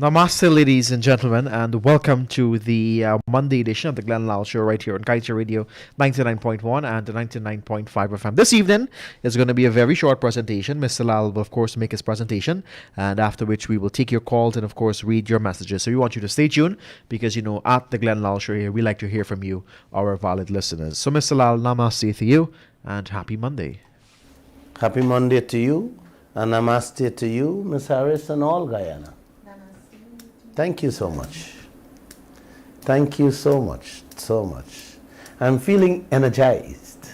Namaste, ladies and gentlemen, and welcome to the Monday edition of the Lall Show right here on Kaieteur Radio 99.1 and 99.5 FM. This evening is going to be a very short presentation. Mr. Lall will, of course, make his presentation, and after which we will take your calls and, of course, read your messages. So we want you to stay tuned because, at the Lall Show here, we like to hear from you, our valid listeners. So, Mr. Lall, namaste to you, and happy Monday. Happy Monday to you, and namaste to you, Miss Harris, and all Guyana. Thank you so much. Thank you so much, so much. I'm feeling energized.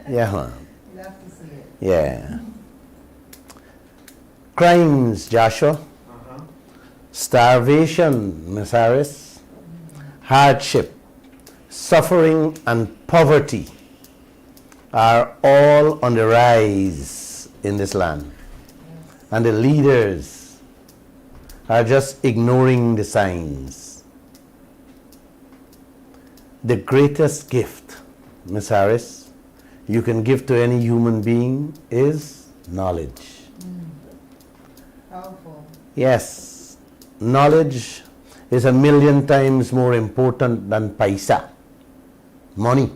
Yeah, man. Love to see it. Yeah. Crimes, Joshua. Starvation, Miss Harris. Hardship, suffering, and poverty are all on the rise in this land. And the leaders are just ignoring the signs. The greatest gift, Miss Harris, you can give to any human being is knowledge. Powerful. Yes, knowledge is 1,000,000 times more important than paisa, money.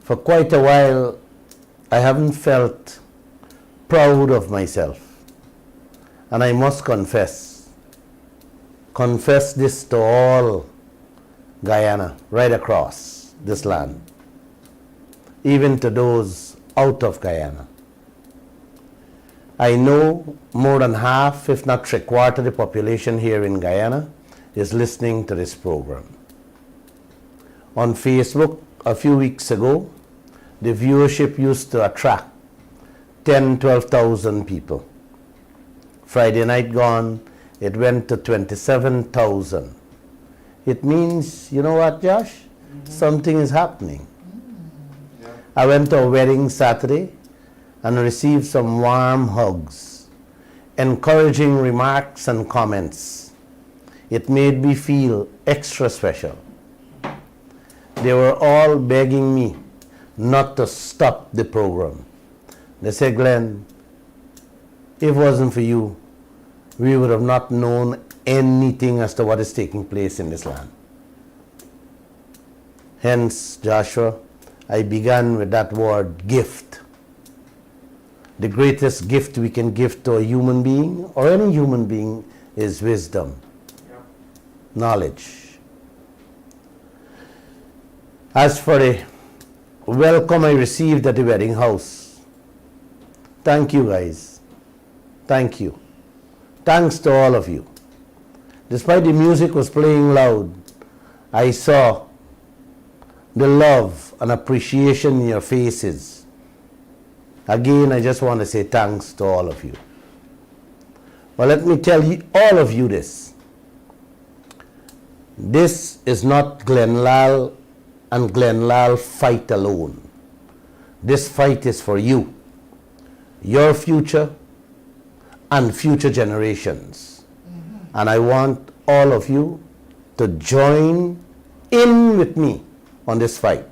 For quite a while, I haven't felt proud of myself. And I must confess this to all Guyana, right across this land, even to those out of Guyana. I know more than half, if not 3/4 of the population here in Guyana is listening to this program. On Facebook, a few weeks ago, the viewership used to attract 10,000-12,000 people. Friday night gone, it went to 27,000. It means, you know what, Josh? Something is happening. I went to a wedding Saturday and received some warm hugs, encouraging remarks and comments. It made me feel extra special. They were all begging me not to stop the program. They said, Glenn, if it wasn't for you, we would have not known anything as to what is taking place in this land. Hence, Joshua, I began with that word, gift. The greatest gift we can give to a human being, or any human being, is wisdom, knowledge. As for the welcome I received at the wedding house, thank you guys. Thank you. Thanks to all of you. Despite the music was playing loud, I saw the love and appreciation in your faces. Again, I just want to say thanks to all of you. But let me tell you, all of you this. This is not Glenn Lall and Glenn Lall fight alone. This fight is for you, your future, and future generations. And I want all of you to join in with me on this fight.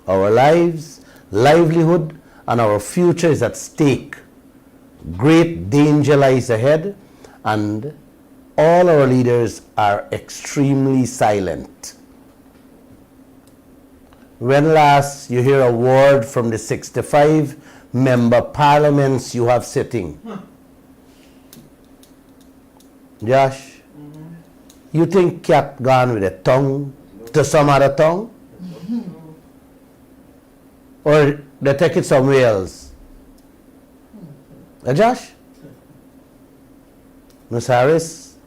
Our lives, livelihood, and our future is at stake. Great danger lies ahead, and all our leaders are extremely silent. When last you hear a word from the 65 member parliaments you have sitting? Josh, you think cat gone with a tongue to some other tongue? Or they take it somewhere else? Josh? Miss Harris,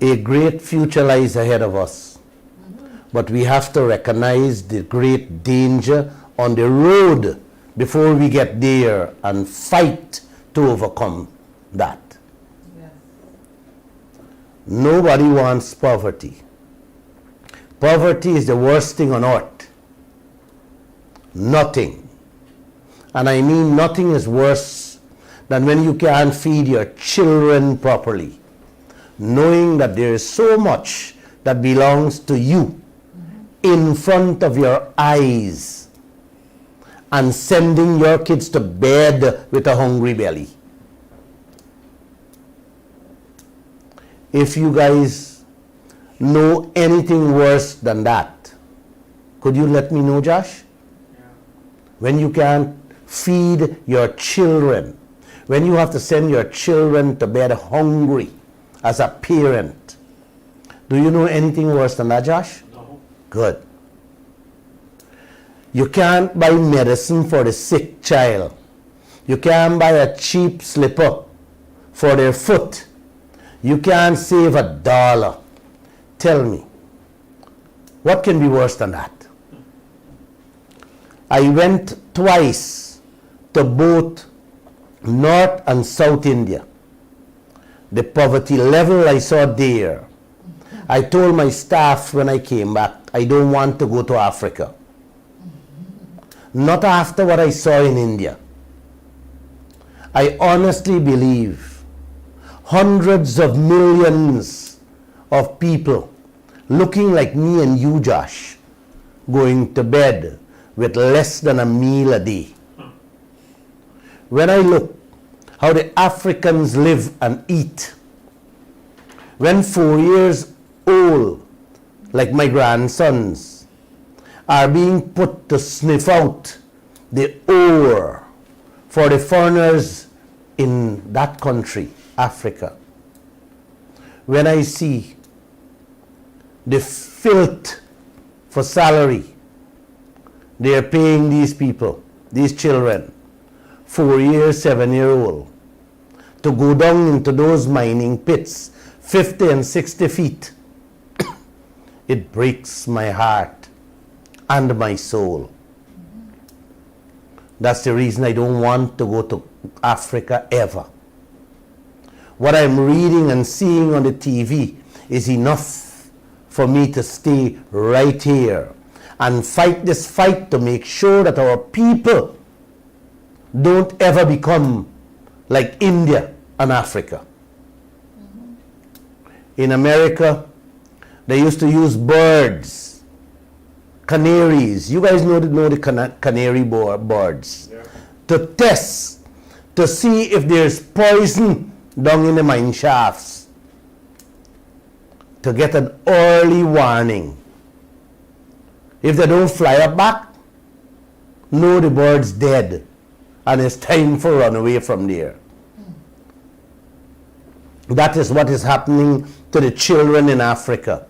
a great future lies ahead of us. But we have to recognize the great danger on the road before we get there and fight to overcome that. Nobody wants poverty. Poverty is the worst thing on earth. Nothing. And I mean nothing is worse than when you can't feed your children properly, knowing that there is so much that belongs to you in front of your eyes, and sending your kids to bed with a hungry belly. if you guys know anything worse than that, could you let me know, Josh? When you can't feed your children, when you have to send your children to bed hungry as a parent, do you know anything worse than that, Josh? No. Good. You can't buy medicine for the sick child. You can't buy a cheap slipper for their foot. You can't save $1. Tell me, what can be worse than that? I went twice to both North and South India. The poverty level I saw there. I told my staff when I came back, I don't want to go to Africa. Not after what I saw in India. I honestly believe hundreds of millions of people looking like me and you, Josh, going to bed with less than a meal a day. When I look how the Africans live and eat, when 4 years old, like my grandsons, are being put to sniff out the ore for the foreigners in that country, Africa. When I see the filth for salary they are paying these people, these children, 4 years, 7-year-old, to go down into those mining pits, 50 and 60 feet, it breaks my heart and my soul. That's the reason I don't want to go to Africa ever. What I'm reading and seeing on the TV is enough for me to stay right here and fight this fight to make sure that our people don't ever become like India and Africa. In America, they used to use birds, canaries. You guys know the canary birds. Yeah. To test, to see if there's poison down in the mine shafts, to get an early warning. If they don't fly up back, know the bird's dead and it's time for run away from there. That is what is happening to the children in Africa.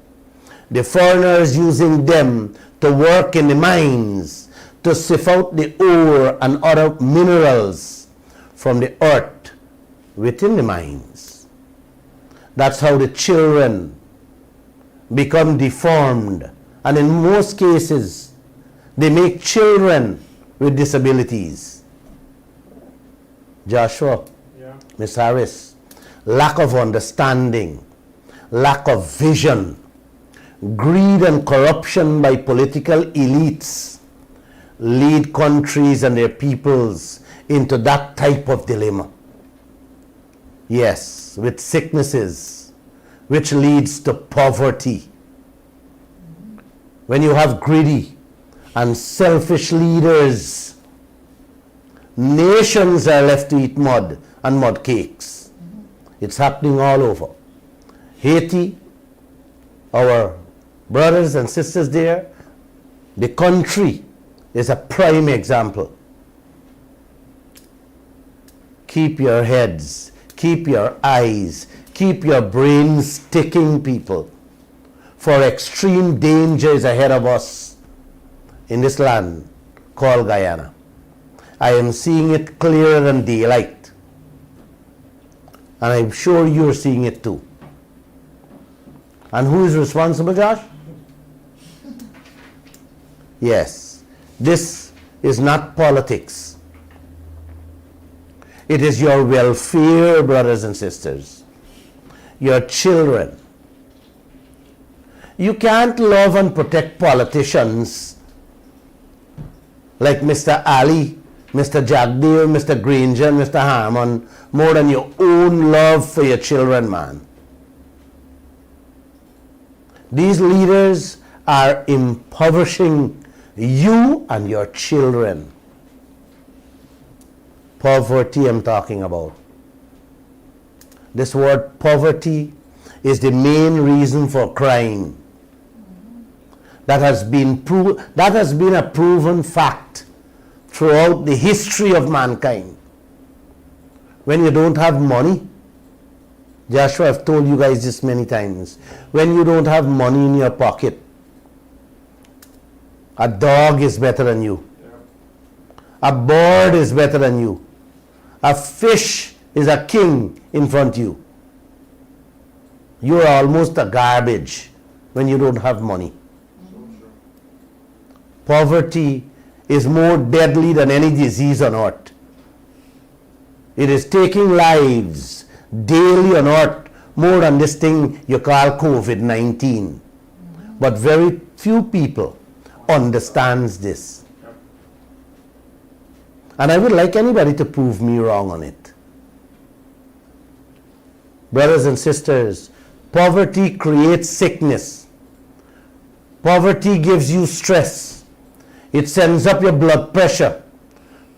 The foreigners using them to work in the mines, to sift out the ore and other minerals from the earth within the mines. That's how the children become deformed. And in most cases, they make children with disabilities. Joshua, Yeah. Miss Harris, lack of understanding, lack of vision, greed and corruption by political elites lead countries and their peoples into that type of dilemma. Yes, with sicknesses, which leads to poverty. When you have greedy and selfish leaders, nations are left to eat mud and mud cakes. It's happening all over. Haiti, our brothers and sisters there, the country is a prime example. Keep your heads, keep your eyes, keep your brains ticking, people. For extreme danger is ahead of us in this land called Guyana. I am seeing it clearer than daylight. And I'm sure you're seeing it too. And who is responsible, Josh? Yes, this is not politics. It is your welfare, brothers and sisters. Your children. You can't love and protect politicians like Mr. Ali, Mr. Jagdeo, Mr. Granger, Mr. Harmon more than your own love for your children, man. These leaders are impoverishing you and your children. Poverty I'm talking about. This word poverty is the main reason for crime. That has been a proven fact throughout the history of mankind. When you don't have money, Joshua, I've told you guys this many times, when you don't have money in your pocket, a dog is better than you. A bird is better than you. A fish is a king in front of you. You are almost a garbage when you don't have money. Poverty is more deadly than any disease on earth. It is taking lives daily on earth more than this thing you call COVID-19. But very few people understands this. And I would like anybody to prove me wrong on it. Brothers and sisters, poverty creates sickness. Poverty gives you stress. It sends up your blood pressure.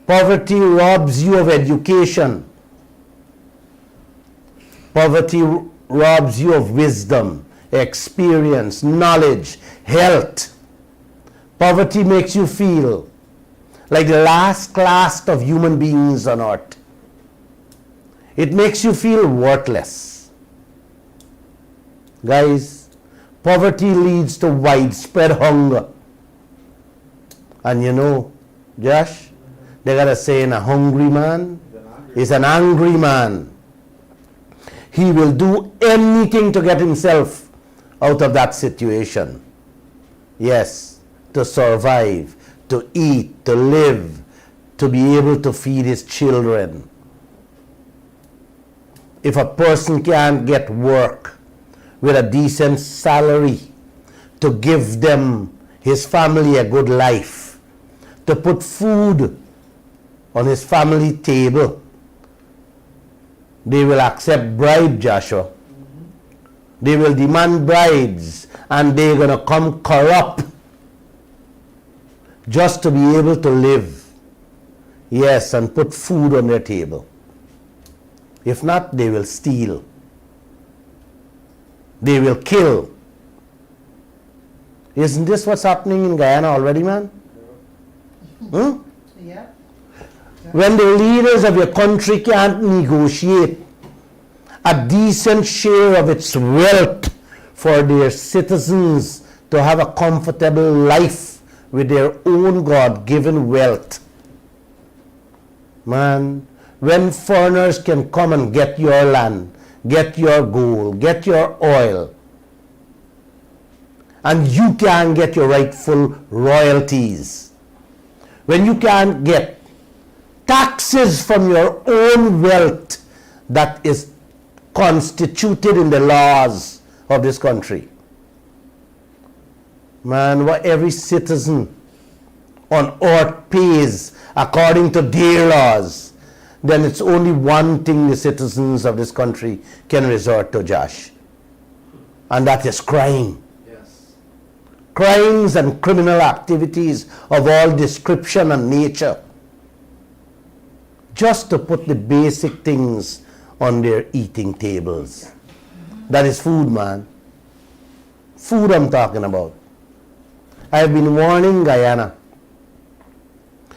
Poverty robs you of education. Poverty robs you of wisdom, experience, knowledge, health. Poverty makes you feel like the last class of human beings on earth. It makes you feel worthless. Guys, poverty leads to widespread hunger. And you know, Josh, they got a saying, a hungry man is an angry man. He will do anything to get himself out of that situation. Yes, to survive, to eat, to live, to be able to feed his children. If a person can't get work with a decent salary to give them, his family, a good life, to put food on his family table, they will accept bribe, Joshua. They will demand bribes, and they're going to come corrupt just to be able to live. Yes, and put food on their table. If not, they will steal. They will kill. Isn't this what's happening in Guyana already, man? Hmm? Yeah. When the leaders of your country can't negotiate a decent share of its wealth for their citizens to have a comfortable life with their own God-given wealth. Man, when foreigners can come and get your land, get your gold, get your oil, and you can't get your rightful royalties, when you can't get taxes from your own wealth that is constituted in the laws of this country. Man, what every citizen on earth pays according to their laws, then it's only one thing the citizens of this country can resort to, Josh. And that is crime. Yes. Crimes and criminal activities of all description and nature. Just to put the basic things on their eating tables. That is food, man. Food I'm talking about. I have been warning Guyana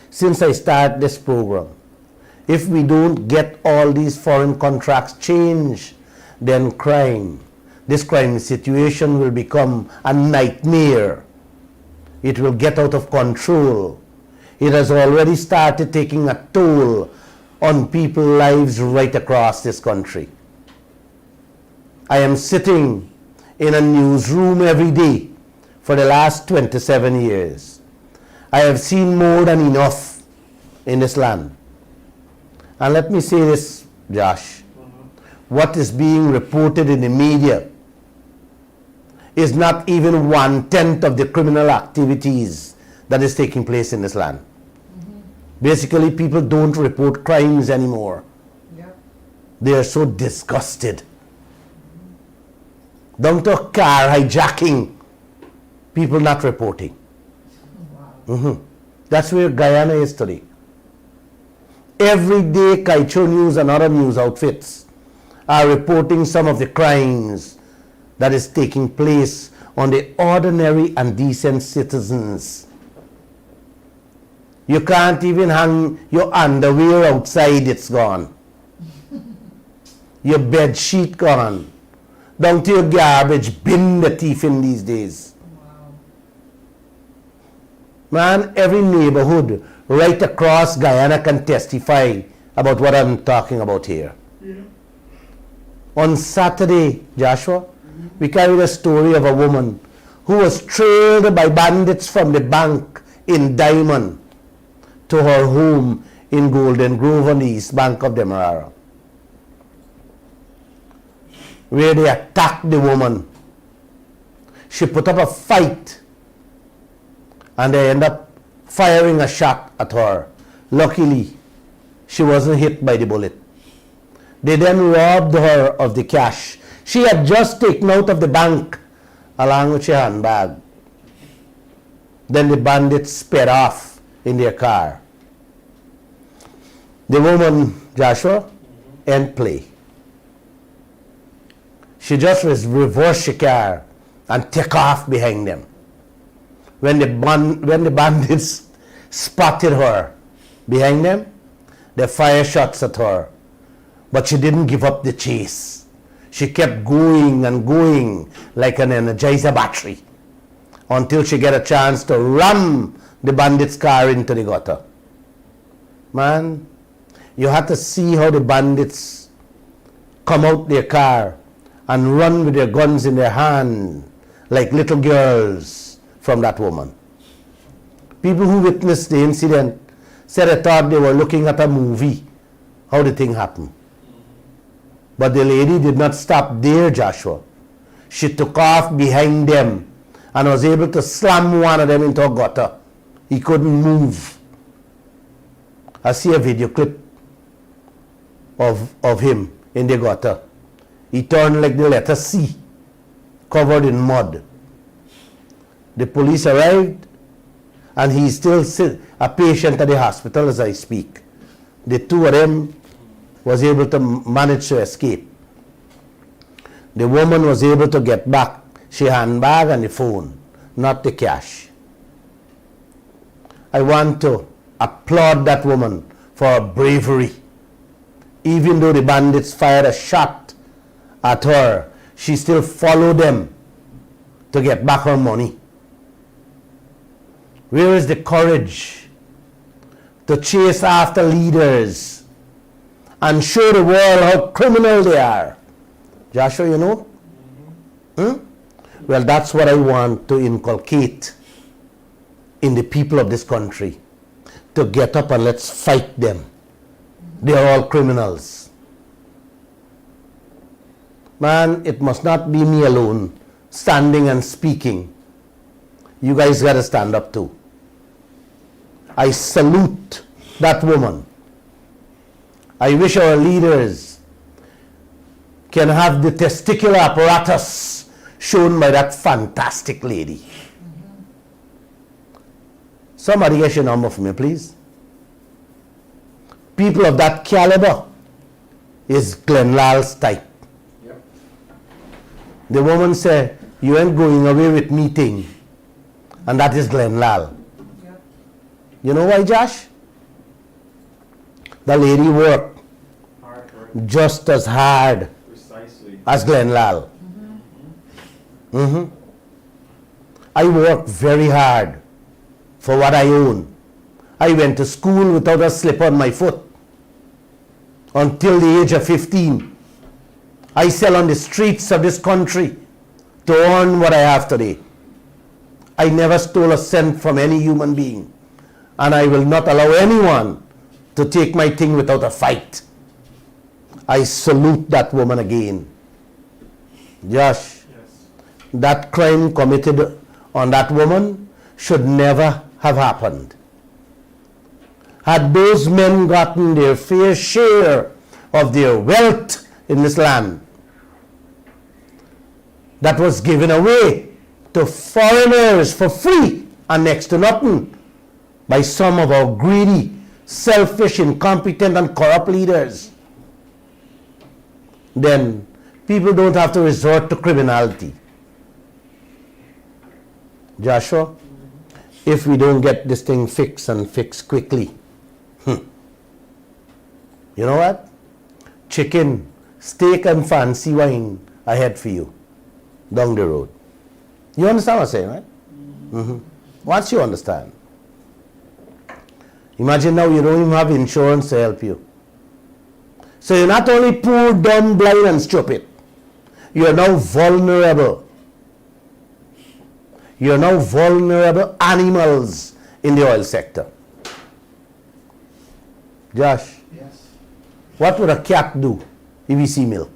since I started this program. If we don't get all these foreign contracts changed, then this crime situation will become a nightmare. It will get out of control. It has already started taking a toll on people's lives right across this country. I am sitting in a newsroom every day for the last 27 years. I have seen more than enough in this land. And let me say this, Josh. What is being reported in the media is not even 1/10 of the criminal activities that is taking place in this land. Basically, people don't report crimes anymore. Yep. They are so disgusted. Down to car hijacking, people not reporting. Wow. That's where Guyana is today. Every day, Kaieteur News and other news outfits are reporting some of the crimes that is taking place on the ordinary and decent citizens. You can't even hang your underwear outside, it's gone. Your bed sheet gone. Down to your garbage bin, the thief in these days. Wow. Man, every neighborhood right across Guyana can testify about what I'm talking about here. Yeah. On Saturday, Joshua, we carried a story of a woman who was trailed by bandits from the bank in Diamond to her home in Golden Grove on the east bank of Demerara, where they attacked the woman. She put up a fight and they end up firing a shot at her. Luckily, she wasn't hit by the bullet. They then robbed her of the cash she had just taken out of the bank along with her handbag. Then the bandits sped off in their car. The woman, Joshua, end play. She just reversed the car and take off behind them. When the bandits spotted her behind them, they fired shots at her. But she didn't give up the chase. She kept going and going like an Energizer battery until she get a chance to ram the bandits' car into the gutter. Man, you have to see how the bandits come out their car and run with their guns in their hand like little girls from that woman. People who witnessed the incident said they thought they were looking at a movie, how the thing happened. But the lady did not stop there, Joshua. She took off behind them and was able to slam one of them into a gutter. He couldn't move. I see a video clip of him in the gutter. He turned like the letter C, covered in mud. The police arrived and he's still a patient at the hospital as I speak. The two of them was able to manage to escape. The woman was able to get back her handbag and the phone, not the cash. I want to applaud that woman for her bravery. Even though the bandits fired a shot at her, she still followed them to get back her money. Where is the courage to chase after leaders and show the world how criminal they are? Joshua, you know? Well, that's what I want to inculcate in the people of this country. To get up and let's fight them. They are all criminals. Man, it must not be me alone standing and speaking. You guys got to stand up too. I salute that woman. I wish our leaders can have the testicular apparatus shown by that fantastic lady. Somebody get your number for me, please. People of that caliber is Lall's type. Yep. The woman said, you ain't going away with me thing. And that is Lall. Yep. You know why, Josh? The lady worked Hard work. just as hard Precisely. as Lall. I worked very hard for what I own. I went to school without a slip on my foot until the age of 15. I sell on the streets of this country to earn what I have today. I never stole a cent from any human being, and I will not allow anyone to take my thing without a fight. I salute that woman again. Josh, Yes. that crime committed on that woman should never have happened. Had those men gotten their fair share of their wealth in this land that was given away to foreigners for free and next to nothing by some of our greedy, selfish, incompetent, and corrupt leaders, then people don't have to resort to criminality. Joshua, if we don't get this thing fixed and fixed quickly, you know what? Chicken, steak and fancy wine ahead for you down the road. You understand what I'm saying, right? Once you understand. Imagine now you don't even have insurance to help you. So you're not only poor, dumb, blind and stupid. You're now vulnerable. You're now vulnerable animals in the oil sector. Josh, Yes. what would a cat do if he see milk?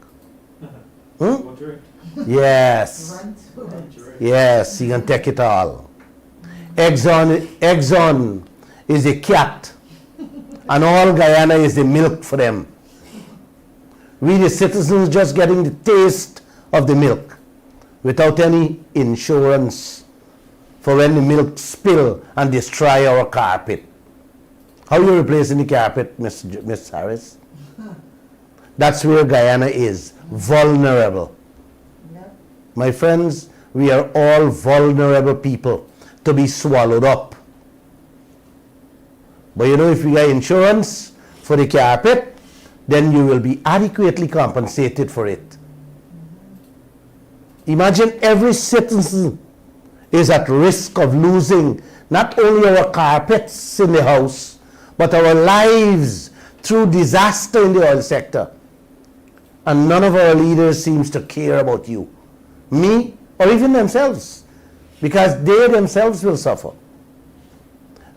Yes. Run to it. Yes, he can take it all. Exxon is a cat, and all Guyana is the milk for them. We, the citizens, just getting the taste of the milk without any insurance for when the milk spill and destroy our carpet. How you replacing the carpet, Miss Harris? That's where Guyana is, vulnerable. Yep. My friends, we are all vulnerable people to be swallowed up. But you know, if we get insurance for the carpet, then you will be adequately compensated for it. Imagine every citizen is at risk of losing not only our carpets in the house, but our lives through disaster in the oil sector. And none of our leaders seems to care about you, me, or even themselves, because they themselves will suffer.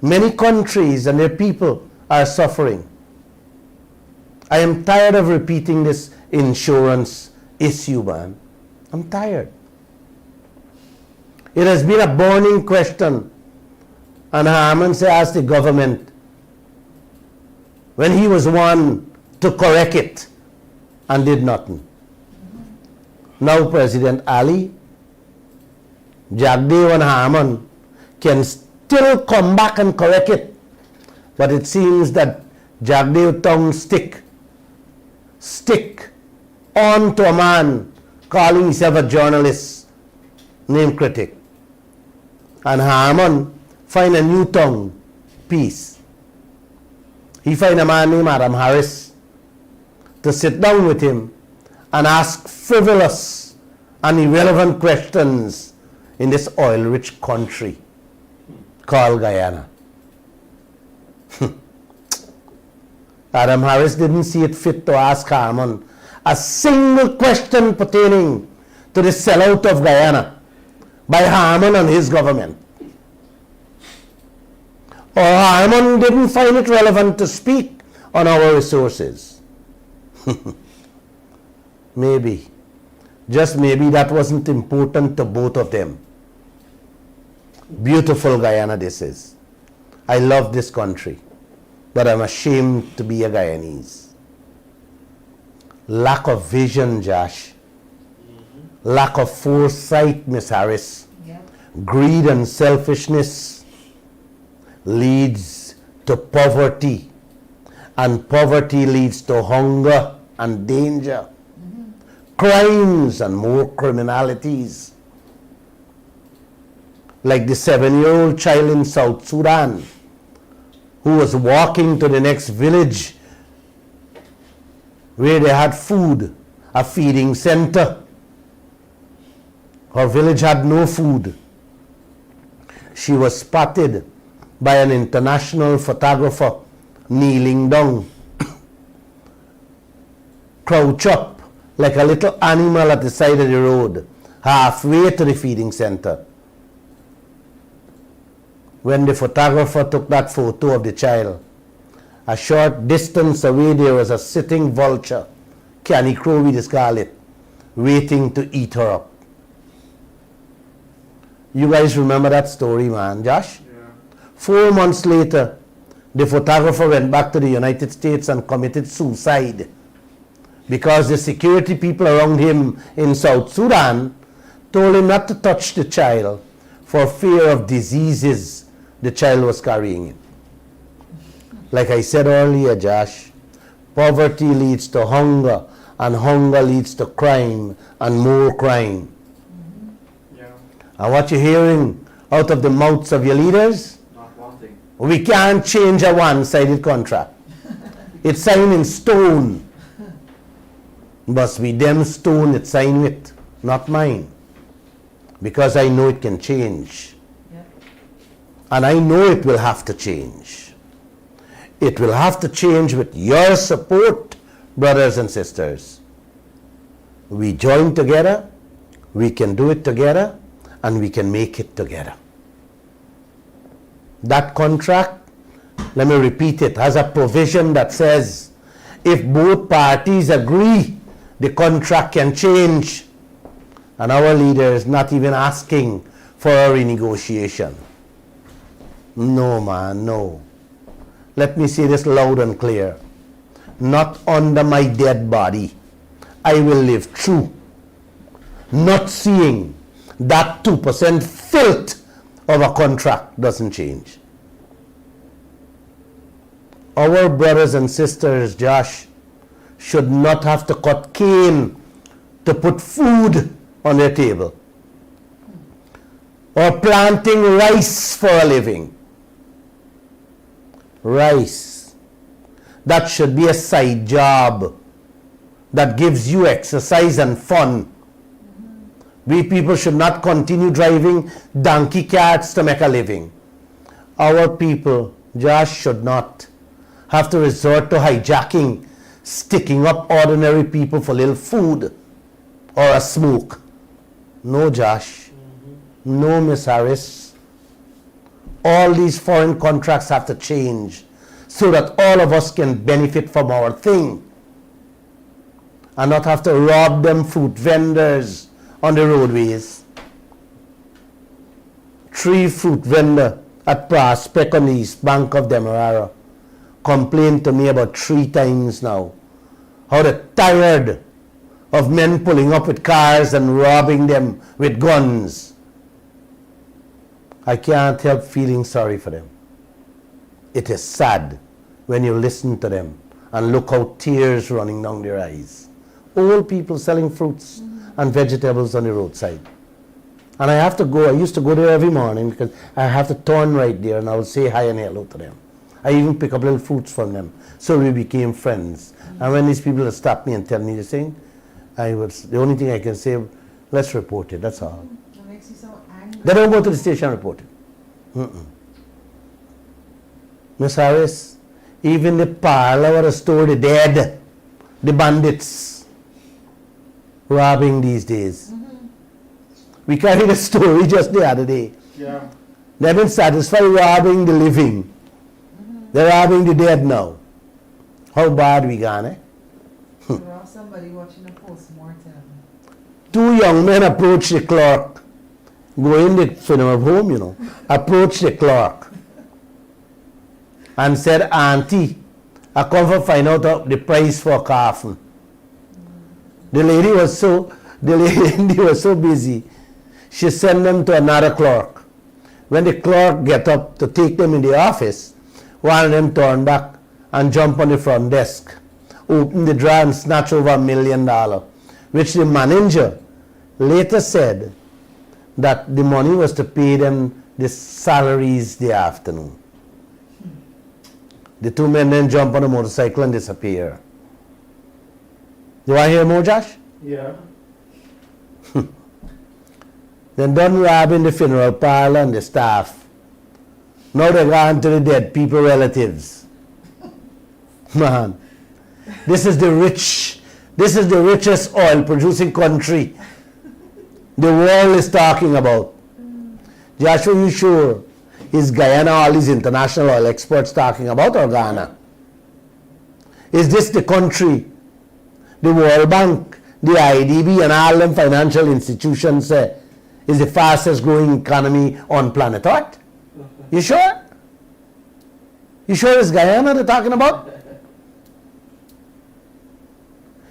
Many countries and their people are suffering. I am tired of repeating this insurance issue, man. I'm tired. It has been a burning question, and Harman asked the government when he was one to correct it and did nothing. Now President Ali, Jagdev and Harman can still come back and correct it, but it seems that Jagdev tongue stick on to a man calling himself a journalist named Critic, and Harman find a new tongue, peace. He find a man named Adam Harris to sit down with him and ask frivolous and irrelevant questions in this oil-rich country called Guyana. Adam Harris didn't see it fit to ask Harman a single question pertaining to the sellout of Guyana by Harman and his government. Or Harman didn't find it relevant to speak on our resources. Maybe, just maybe, that wasn't important to both of them. Beautiful Guyana this is. I love this country, but I'm ashamed to be a Guyanese. Lack of vision, Josh. Lack of foresight, Miss Harris. Yep. Greed and selfishness leads to poverty, and poverty leads to hunger and danger, crimes and more criminalities. Like the 7-year-old child in South Sudan who was walking to the next village where they had food, a feeding center. Her village had no food. She was spotted by an international photographer kneeling down, crouch up like a little animal at the side of the road, halfway to the feeding center. When the photographer took that photo of the child, a short distance away there was a sitting vulture, canny crow we call it, waiting to eat her up. You guys remember that story, man, Josh? Yeah. 4 months later, the photographer went back to the United States and committed suicide because the security people around him in South Sudan told him not to touch the child for fear of diseases the child was carrying it. Like I said earlier, Josh, poverty leads to hunger, And hunger leads to crime and more crime. Yeah. And what you're hearing out of the mouths of your leaders, Not wanting. we can't change a one-sided contract. It's signed in stone. Must be them stone it's signed with, not mine. Because I know it can change. Yep. And I know it will have to change. It will have to change with your support, brothers and sisters. We join together, we can do it together, and we can make it together. That contract, let me repeat it, has a provision that says if both parties agree, the contract can change. And our leader is not even asking for a renegotiation. No, man, no. Let me say this loud and clear. Not under my dead body. I will live through not seeing that 2% filth of a contract doesn't change. Our brothers and sisters, Josh, should not have to cut cane to put food on their table, or planting rice for a living. Rice. That should be a side job that gives you exercise and fun. We people should not continue driving donkey carts to make a living. Our people, Josh, should not have to resort to hijacking, sticking up ordinary people for little food or a smoke. No, Josh. No, Miss Harris. All these foreign contracts have to change so that all of us can benefit from our thing and not have to rob them fruit vendors on the roadways. 3 fruit vendor at Prospect on the east bank of Demerara complained to me about 3 times now how they're tired of men pulling up with cars and robbing them with guns. I can't help feeling sorry for them. It is sad when you listen to them and look how tears running down their eyes. Old people selling fruits and vegetables on the roadside. And I have to go, I used to go there every morning because I have to turn right there and I will say hi and hello to them. I even pick up little fruits from them. So we became friends. And when these people stop me and tell me this thing, the only thing I can say, let's report it, that's all. It makes you so angry. They don't go to the station and report it. Miss Harris, even the parlor or the store, the dead, the bandits robbing these days. We carried a story just the other day. Yeah. They've been satisfied robbing the living. They're robbing the dead now. How bad we gone, eh? There was somebody watching a post-mortem. 2 young men approached the clerk, go in the funeral home, you know, approached the clerk and said, Auntie, I come to find out the price for a coffin. The lady was so busy, she sent them to another clerk. When the clerk get up to take them in the office, one of them turned back and jump on the front desk, open the drawer and snatch over $1 million, which the manager later said that the money was to pay them the salaries the afternoon. The 2 men then jump on a motorcycle and disappear. You want to hear more, Josh? Yeah. Then done robbing the funeral parlor and the staff. Now they're gone to the dead people relatives. Man, this is the richest oil producing country the world is talking about. Joshua, you sure is Guyana all these international oil experts talking about, or Ghana? Is this the country the World Bank, the IDB and all them financial institutions say is the fastest growing economy on planet Earth? You sure? You sure it's Guyana they're talking about?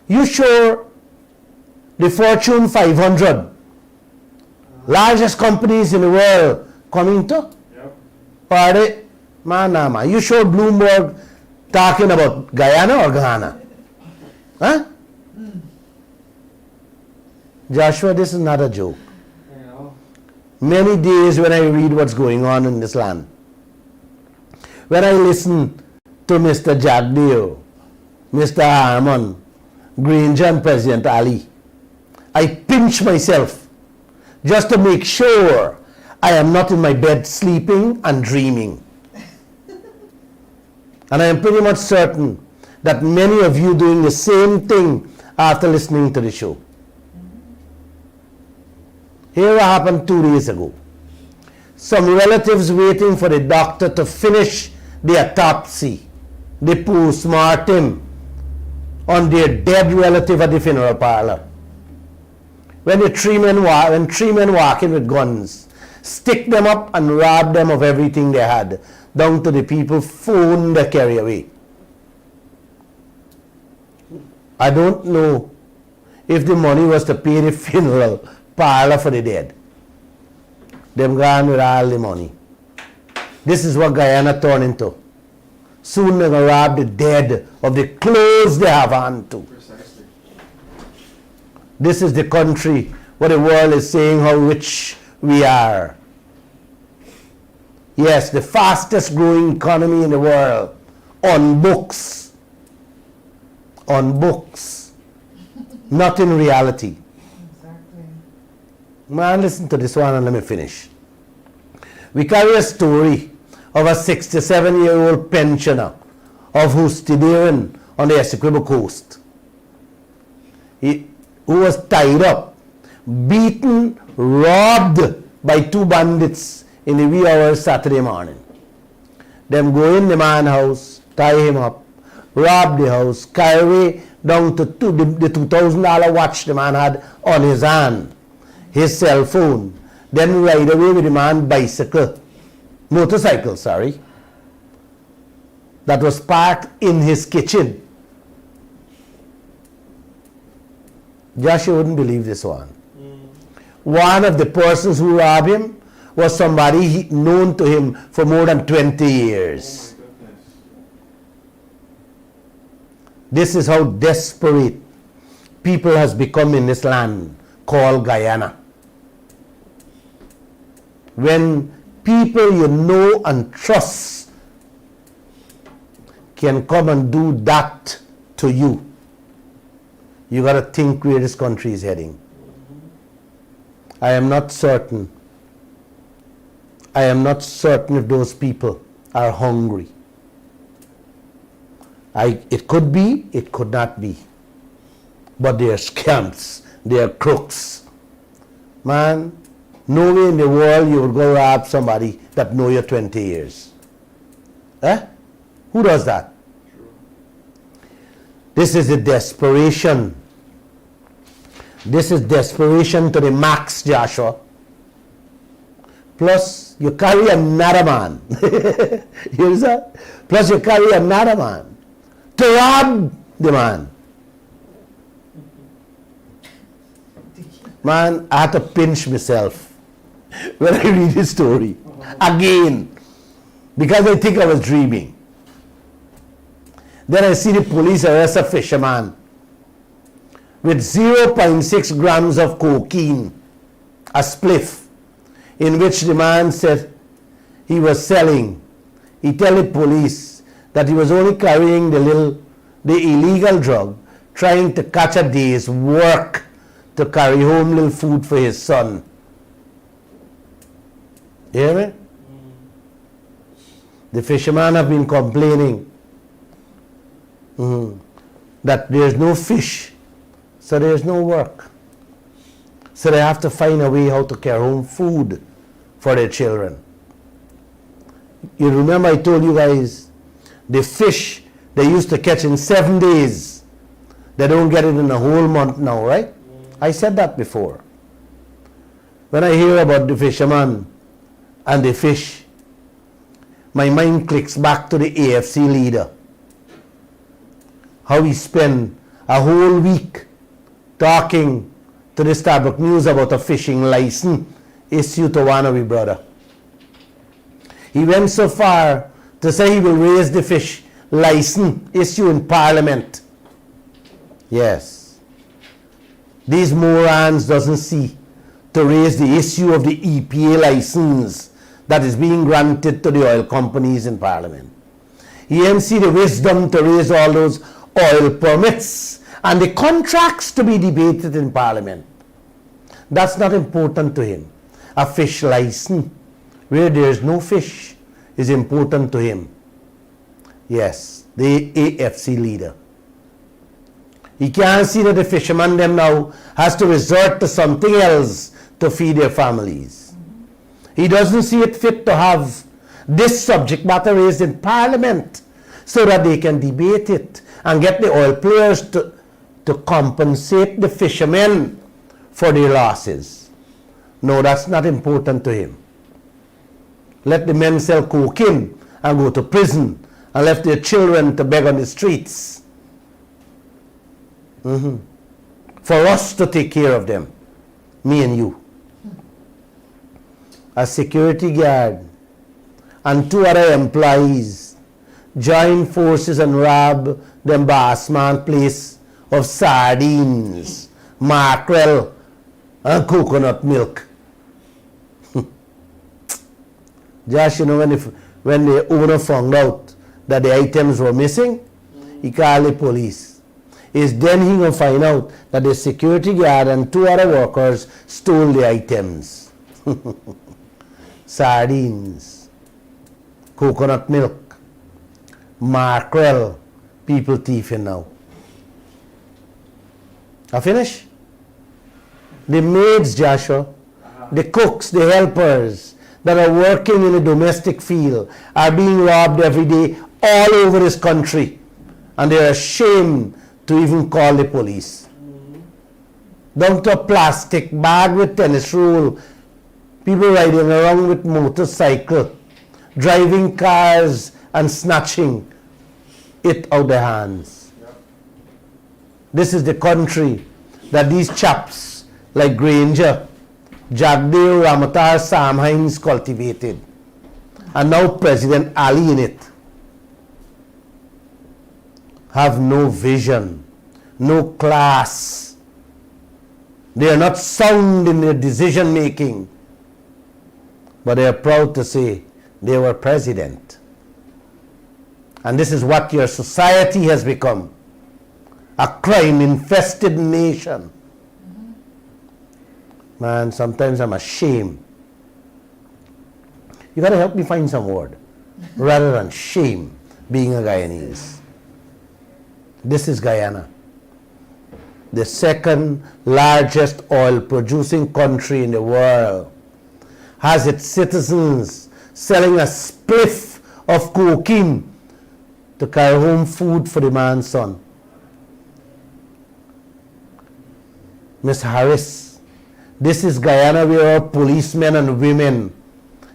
You sure the Fortune 500 largest companies in the world coming to? Yep. Or are they? Man. You sure Bloomberg talking about Guyana or Ghana? Huh? Joshua, this is not a joke. You know. Many days when I read what's going on in this land, when I listen to Mr. Jagdeo, Mr. Harmon, Granger and President Ali, I pinch myself just to make sure I am not in my bed sleeping and dreaming. And I am pretty much certain that many of you doing the same thing after listening to the show. Here what happened 2 days ago. Some relatives waiting for the doctor to finish the autopsy, the post-mortem on their dead relative at the funeral parlor. When the three men walk in with guns, stick them up and rob them of everything they had, down to the people's phone they carry away. I don't know if the money was to pay the funeral parlor for the dead. Them gone with all the money. This is what Guyana turned into. Soon they're going to rob the dead of the clothes they have on to. Precisely. This is the country where the world is saying how rich we are. Yes, the fastest growing economy in the world. On books. On books. Not in reality. Exactly. Man, listen to this one and let me finish. We carry a story of a 67-year-old pensioner of Houstideren on the Essequibo coast. Who was tied up, beaten, robbed by two bandits in the wee hours Saturday morning. Them go in the man's house, tie him up, rob the house, carry away down to the $2,000 watch the man had on his hand, his cell phone, then ride away with the man's motorcycle, that was parked in his kitchen. Joshua wouldn't believe this one. One of the persons who robbed him was somebody known to him for more than 20 years. Oh my goodness. This is how desperate people has become in this land called Guyana. When people you know and trust can come and do that to you, you got to think where this country is heading. I am not certain. I am not certain if those people are hungry. It could be, it could not be. But they are scamps, they are crooks. Man, no way in the world you would go rob somebody that know you 20 years. Eh? Who does that? True. This is the desperation. This is desperation to the max, Joshua. Plus, you carry another man. You understand? Plus, you carry another man to rob the man. Man, I had to pinch myself when I read this story again, because I think I was dreaming. Then I see the police arrest a fisherman with 0.6 grams of cocaine, a spliff, in which the man said he was selling. He tell the police that he was only carrying the illegal drug, trying to catch a day's work to carry home little food for his son. You hear me? The fishermen have been complaining that there's no fish, so there's no work. So they have to find a way how to carry home food for their children. You remember I told you guys, the fish they used to catch in 7 days, they don't get it in a whole month now, right? I said that before. When I hear about the fisherman and the fish, my mind clicks back to the AFC leader. How he spent a whole week talking to the Starbuck News about a fishing license issued to one of his brother. He went so far to say he will raise the fish license issue in Parliament. Yes. these morons doesn't see to raise the issue of the EPA license that is being granted to the oil companies in Parliament. He didn't see the wisdom to raise all those oil permits and the contracts to be debated in Parliament. That's not important to him. A fish license where there is no fish is important to him. Yes, the AFC leader. He can't see that the fishermen them now has to resort to something else to feed their families. He doesn't see it fit to have this subject matter raised in Parliament so that they can debate it and get the oil players to compensate the fishermen for their losses. No, that's not important to him. Let the men sell cocaine and go to prison and left their children to beg on the streets. For us to take care of them, me and you. A security guard and 2 other employees joined forces and robbed the embarrassment place of sardines, mackerel, and coconut milk. Just, you know, when the owner found out that the items were missing, he called the police. It's then he going to find out that the security guard and 2 other workers stole the items. Sardines, coconut milk, mackerel, people thieving now. I finish? The maids, Joshua, the cooks, the helpers that are working in the domestic field are being robbed every day all over this country. And they are ashamed to even call the police. Down to a plastic bag with tennis roll, people riding around with motorcycle, driving cars and snatching it out their hands. This is the country that these chaps like Granger, Jagdeo Ramatar, Sam Hines cultivated. And now President Ali in it. Have no vision, no class. They are not sound in their decision making. But they are proud to say they were president. And this is what your society has become. A crime-infested nation. Man, sometimes I'm ashamed. You gotta help me find some word. Rather than shame being a Guyanese. This is Guyana. The second largest oil producing country in the world. Has its citizens selling a spliff of cocaine to carry home food for the man's son. Miss Harris, this is Guyana where our policemen and women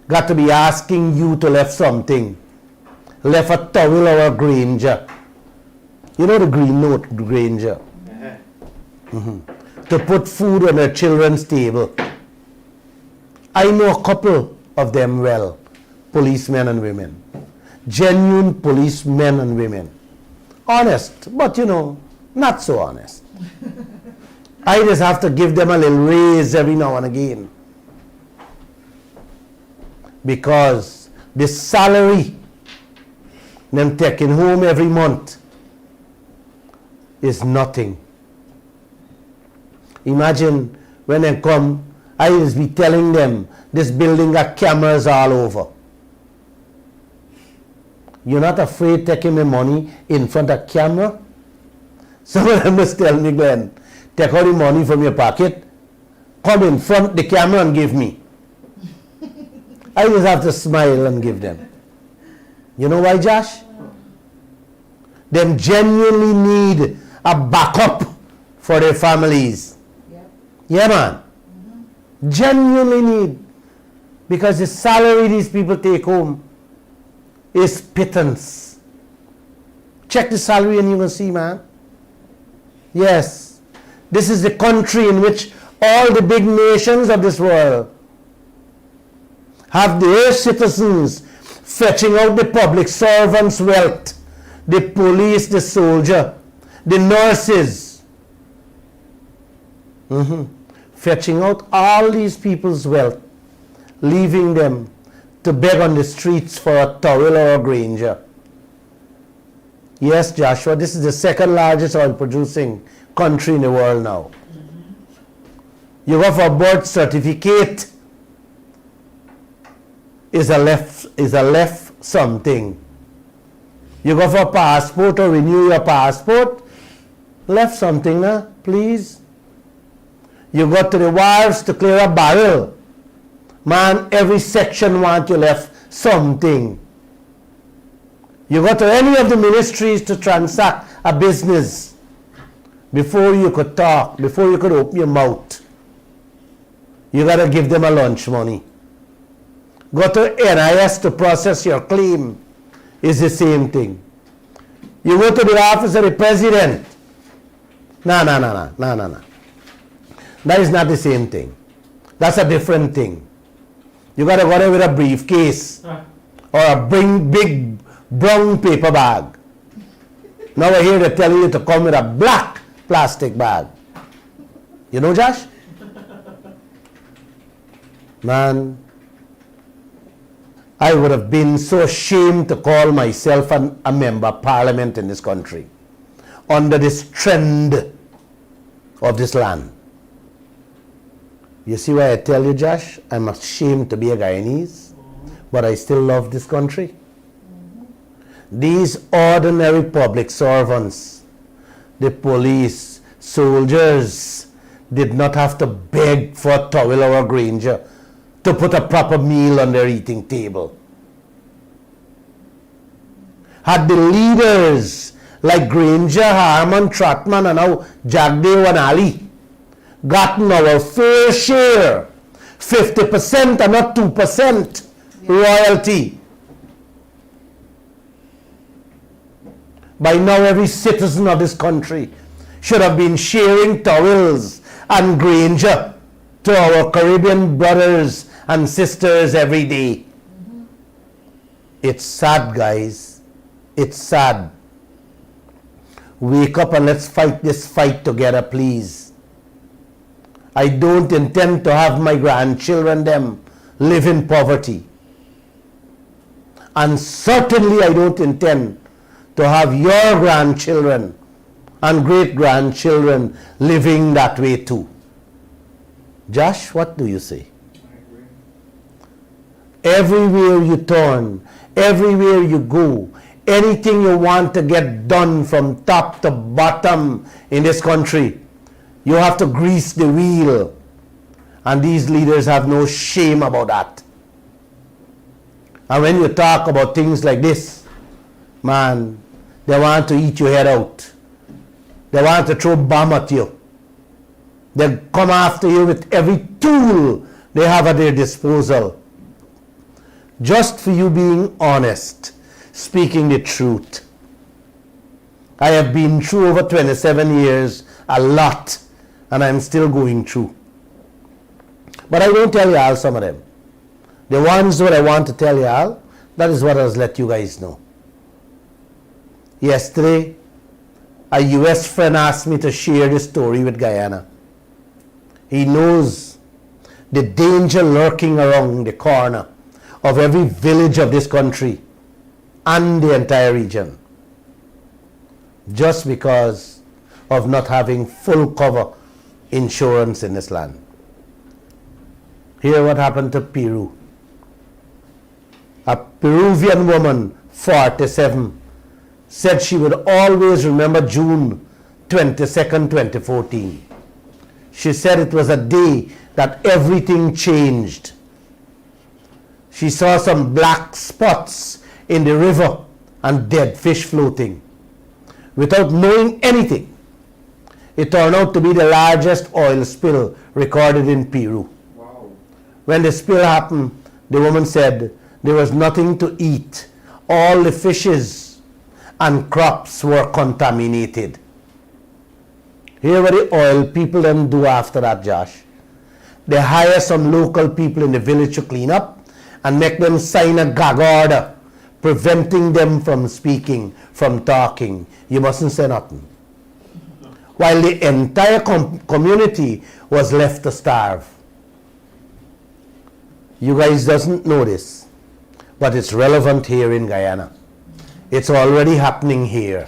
got to be asking you to left something. Left a towel or a Granger. You know the green note, Granger. To put food on their children's table. I know a couple of them well, policemen and women. Genuine policemen and women. Honest, but you know, not so honest. I just have to give them a little raise every now and again. Because the salary them taking home every month is nothing. Imagine when they come, I just be telling them this building got cameras all over. You're not afraid taking my money in front of camera? Some of them must tell me, Glenn, take all the money from your pocket, come in front of the camera and give me. I just have to smile and give them. You know why, Josh? Them genuinely need a backup for their families. Yep. Yeah, man. Genuinely need. Because the salary these people take home is pittance. Check the salary and you will see, man. Yes. This is the country in which all the big nations of this world have their citizens fetching out the public servants' wealth, the police, the soldier, the nurses, Fetching out all these people's wealth, leaving them to beg on the streets for a towel or a Granger. Yes, Joshua, this is the second largest oil producing country in the world now. You go for a birth certificate, is a left something. You go for a passport or renew your passport, left something, please. You go to the wharves to clear a barrel. Man, every section want you left something. You go to any of the ministries to transact a business. Before you could talk, before you could open your mouth, you got to give them a lunch money. Go to NIS to process your claim. It's the same thing. You go to the office of the president. No. That is not the same thing. That's a different thing. You got to go there with a briefcase or a big brown paper bag. Now we're here to tell you to come with a black plastic bag. You know, Josh? Man, I would have been so ashamed to call myself a member of parliament in this country under this trend of this land. You see why I tell you, Josh, I'm ashamed to be a Guyanese, but I still love this country. These ordinary public servants, the police, soldiers, did not have to beg for a towel or a Granger to put a proper meal on their eating table. Had the leaders like Granger, Harman, Trotman, and now Jagdev and Ali gotten our fair share, 50% and not 2% royalty, by now every citizen of this country should have been sharing towels and Granger to our Caribbean brothers and sisters every day. It's sad, guys. It's sad. Wake up and let's fight this fight together, please. I don't intend to have my grandchildren them live in poverty. And certainly I don't intend to have your grandchildren and great-grandchildren living that way too. Josh, what do you say? Everywhere you turn, everywhere you go, anything you want to get done from top to bottom in this country, you have to grease the wheel. And these leaders have no shame about that. And when you talk about things like this, man, they want to eat your head out. They want to throw a bomb at you. They come after you with every tool they have at their disposal. Just for you being honest, speaking the truth. I have been through over 27 years, a lot, and I'm still going through. But I don't tell you all some of them. The ones that I want to tell you all, that is what I'll let you guys know. Yesterday, a US friend asked me to share this story with Guyana. He knows the danger lurking around the corner of every village of this country and the entire region, just because of not having full cover insurance in this land. Hear what happened to Peru. A Peruvian woman, 47, said she would always remember June 22nd, 2014. She said it was a day that everything changed. She saw some black spots in the river and dead fish floating. Without knowing anything, it turned out to be the largest oil spill recorded in Peru. Wow. When the spill happened, the woman said there was nothing to eat. All the fishes and crops were contaminated. Hear what the oil people then do after that, Josh. They hire some local people in the village to clean up and make them sign a gag order preventing them from speaking, from talking. You mustn't say nothing. while the entire community was left to starve. You guys doesn't know this, but it's relevant here in Guyana. It's already happening here.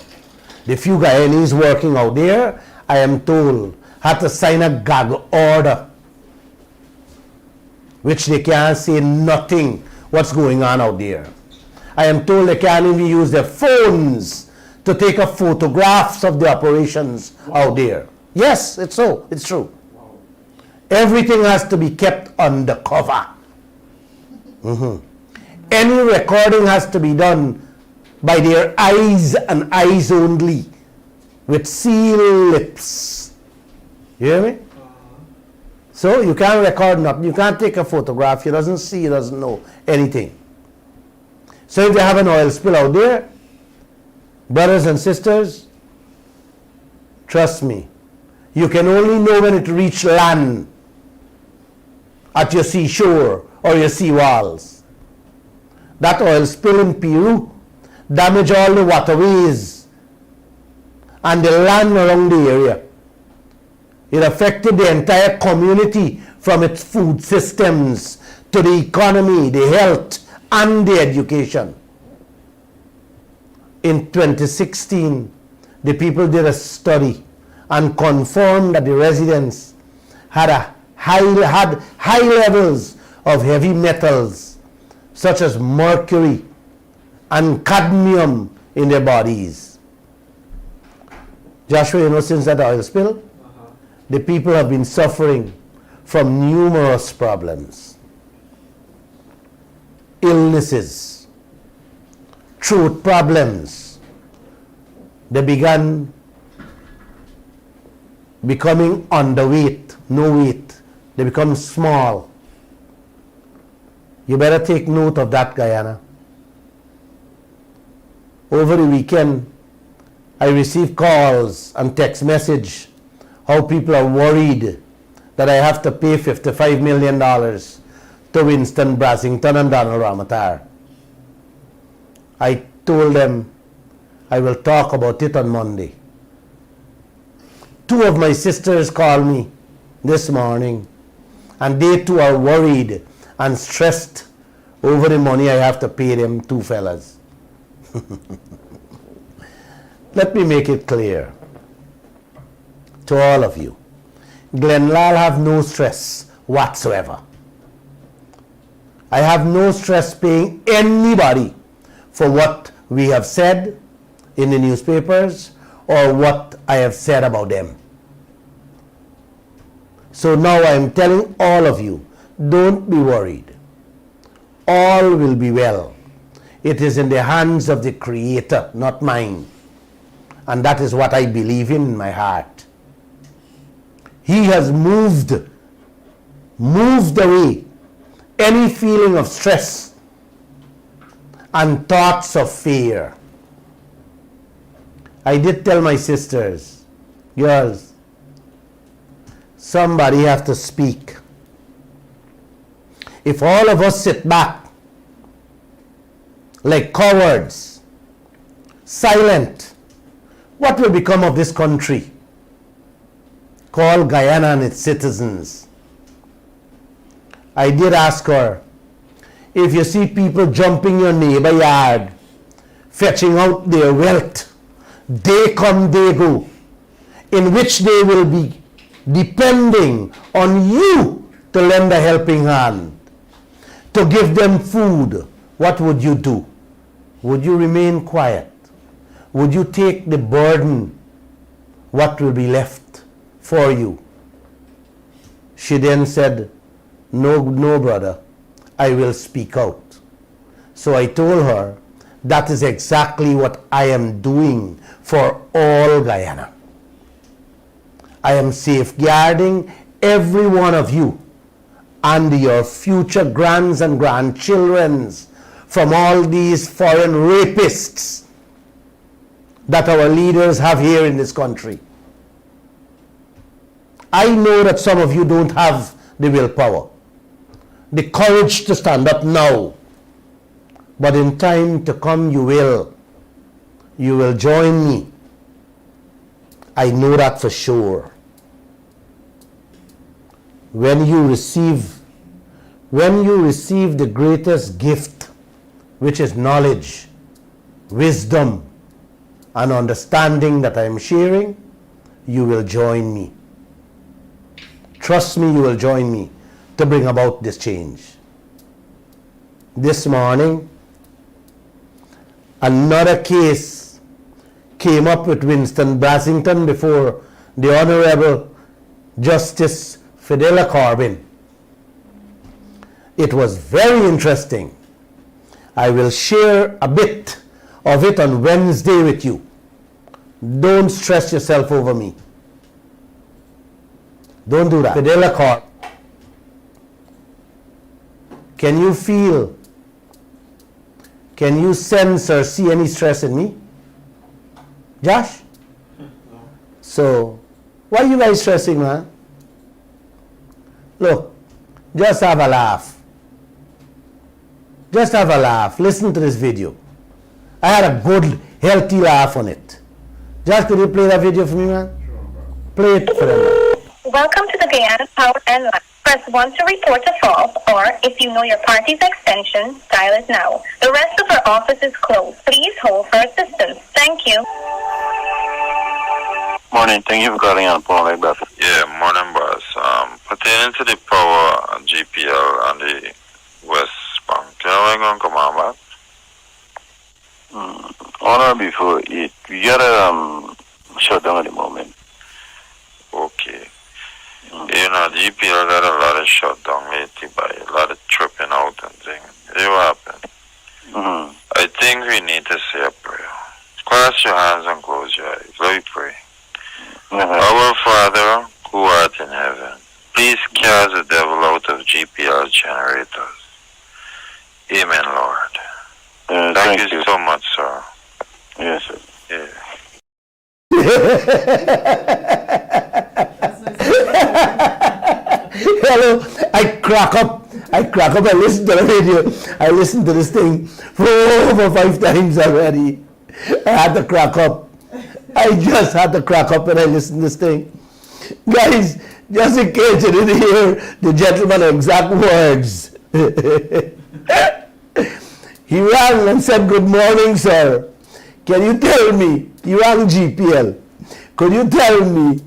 The few Guyanese working out there, I am told, had to sign a gag order, which they can't say nothing what's going on out there. I am told they can't even use their phones to take a photographs of the operations out there. Yes, it's so. It's true. Everything has to be kept under cover. Any recording has to be done by their eyes and eyes only, with sealed lips. You hear me? So you can't record nothing. You can't take a photograph. You doesn't see, you doesn't know anything. So if you have an oil spill out there, brothers and sisters, trust me, you can only know when it reached land at your seashore or your sea walls. That oil spill in Peru damaged all the waterways and the land around the area. It affected the entire community, from its food systems to the economy, the health, and the education. In 2016, the people did a study and confirmed that the residents had high levels of heavy metals such as mercury and cadmium in their bodies. Joshua, you know, since that oil spill, the people have been suffering from numerous problems. Illnesses, throat problems. They began becoming underweight, no weight. They become small. You better take note of that, Guyana. Over the weekend, I received calls and text message how people are worried that I have to pay $55 million to Winston Brassington and Donald Ramatar. I told them I will talk about it on Monday. Two of my sisters called me this morning, and they too are worried and stressed over the money I have to pay them two fellas. Let me make it clear to all of you. Glenn Lall have no stress whatsoever. I have no stress paying anybody for what we have said in the newspapers or what I have said about them. So now I am telling all of you, don't be worried. All will be well. It is in the hands of the Creator, not mine. And that is what I believe in my heart. He has moved away any feeling of stress and thoughts of fear. I did tell my sisters, girls, somebody have to speak. If all of us sit back like cowards, silent, what will become of this country called Guyana and its citizens? I did ask her, if you see people jumping your neighbor yard, fetching out their wealth, they come, they go, in which they will be depending on you to lend a helping hand, to give them food, what would you do? Would you remain quiet? Would you take the burden? What will be left for you? She then said, no, brother, I will speak out. So I told her, that is exactly what I am doing for all Guyana. I am safeguarding every one of you and your future grands and grandchildrens from all these foreign rapists that our leaders have here in this country. I know that some of you don't have the willpower, the courage to stand up now, but in time to come you will. You will join me I know that for sure. When you receive the greatest gift, which is knowledge, wisdom, and understanding that I am sharing, you will join me. Trust me, you will join me to bring about this change. This morning, another case came up with Winston Brassington before the Honorable Justice Fidela Corbin. It was very interesting. I will share a bit of it on Wednesday with you. Don't stress yourself over me. Don't do that. Fidela Corbin. Can you feel, can you sense or see any stress in me? Josh? No. So, why are you guys stressing, man? Look, just have a laugh. Just have a laugh. Listen to this video. I had a good, healthy laugh on it. Josh, could you play that video for me, man? Sure, bro. Play it for them. Welcome to the Guyana Power and Light. Press 1 to report a fault, or if you know your party's extension, dial it now. The rest of our office is closed. Please hold for assistance. Thank you. Morning, thank you for calling on phone like that. Yeah, morning, boss. Pertaining to the power GPL on the West Bank, you know when going to come on back? On or before it, we got a shutdown at the moment. Okay. You know, GPL got a lot of shutdown lately by a lot of tripping out and things. See what happened? I think we need to say a prayer. Cross your hands and close your eyes. Let me pray. Our Father, who art in heaven, please cast the devil out of GPL generators. Amen, Lord. Thank you so much, sir. Yes, sir. Yeah. Hello, I crack up, I listen to the radio, I listened to this thing for over 5 times already. I had to crack up. I just had to crack up when I listened to this thing. Guys, just in case you didn't hear the gentleman's exact words. He rang and said, "Good morning, sir. Can you tell me," he rang GPL, "could you tell me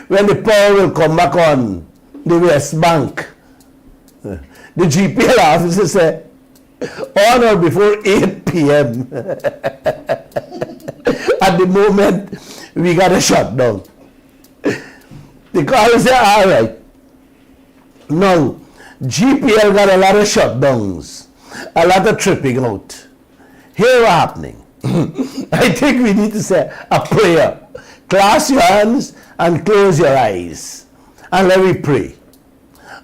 when the power will come back on the West Bank?" The GPL officer said, "On or before 8 p.m. At the moment, we got a shutdown." The caller said, "All right. Now, GPL got a lot of shutdowns, a lot of tripping out. Here what's happening." I think we need to say a prayer. Clasp your hands and close your eyes. And let me pray.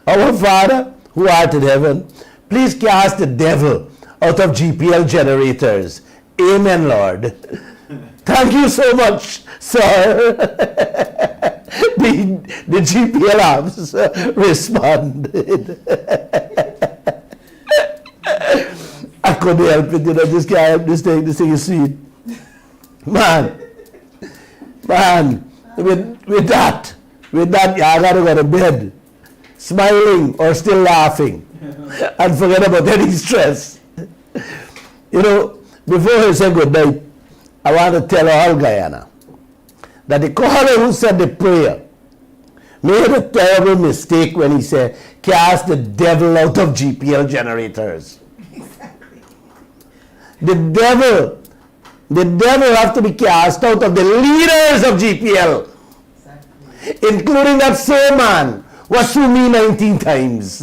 Our Father, who art in heaven, please cast the devil out of GPL generators. Amen, Lord. Thank you so much, sir. The GPL officer responded. I couldn't help it, you know, this guy helped this thing is sweet. Man, with that, I gotta go to bed, smiling or still laughing, and forget about any stress. You know, before I say good night, I want to tell all Guyana that the caller who said the prayer made a terrible mistake when he said, "Cast the devil out of GPL generators." The devil have to be cast out of the leaders of GPL, including that same man who sued me 19 times.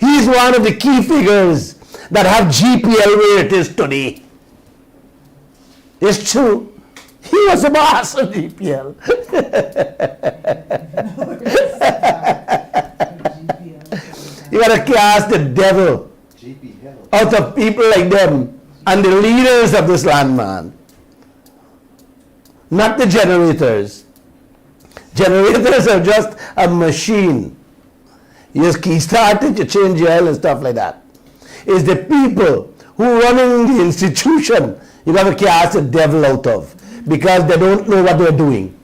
He's one of the key figures that have GPL where it is today. It's true. He was a boss of GPL. You gotta cast the devil out of people like them and the leaders of this land, man. Not the generators. Generators are just a machine. You just start it, you change your oil and stuff like that. It's the people who running the institution, you got to cast the devil out of, because they don't know what they're doing.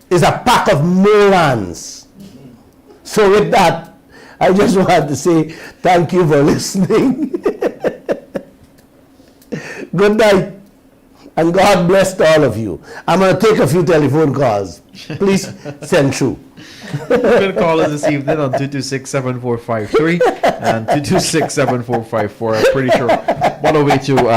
It's a pack of morons. So with that, I just want to say thank you for listening. Good night, and God bless to all of you. I'm going to take a few telephone calls. Please send through. You can call us this evening on 226-7453 and 226-7454. I'm pretty sure what a way to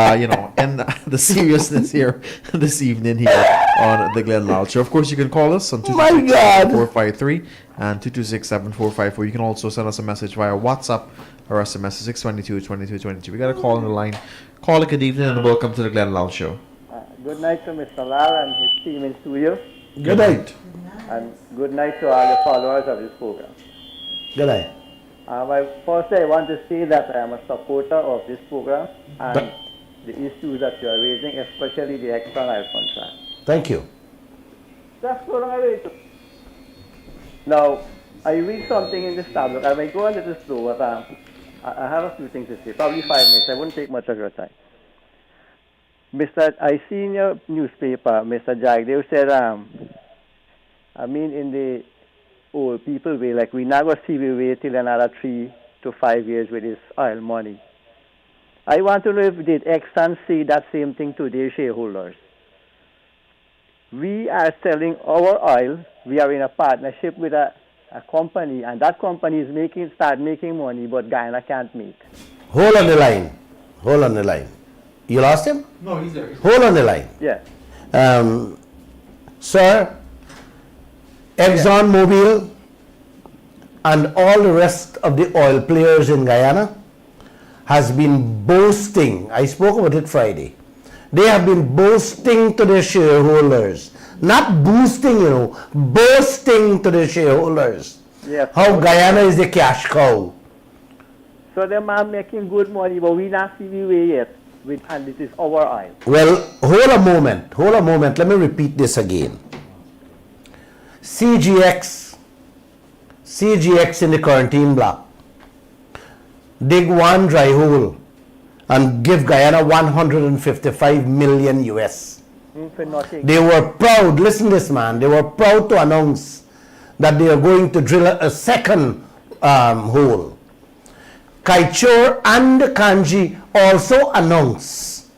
end the seriousness here this evening here on the Glenn Lall Show. Of course, you can call us on 226-7453 and 226-7454. You can also send us a message via WhatsApp or SMS 622-2222. We got a call on the line. Call it, good evening, and welcome to the Glenn Lall Show. Good night to Mr. Lall and his team in studio. Good night. And good night to all the followers of this program. Good night. Firstly, I want to say that I am a supporter of this program and the issues that you are raising, especially the extra life contract. Thank you. That's what I read. Now, I read something in this tablet. I may go a little slow, but I have a few things to say. Probably 5 minutes. I won't take much of your time. I see in your newspaper, Mr. Jagdev said, in the old people way, like we now see we wait till another 3 to 5 years with this oil money. I want to know if did Exxon say that same thing to their shareholders. We are selling our oil. We are in a partnership with a company, and that company is start making money, but Guyana can't make. Hold on the line. Hold on the line. You lost him? No, he's there. Hold on the line. Yeah. Sir, ExxonMobil and all the rest of the oil players in Guyana has been boasting. I spoke about it Friday. They have been boasting to their shareholders. Not boosting, boasting to their shareholders. Yes. How Guyana is the cash cow. So them are making good money, but we not see the way yet. And this is our oil. Well, hold a moment. Let me repeat this again. CGX in the quarantine block, dig one dry hole and give Guyana 155 million US. For nothing. They were proud, listen to this man, they were proud to announce that they are going to drill a second hole. Kaieteur and Kanji also announced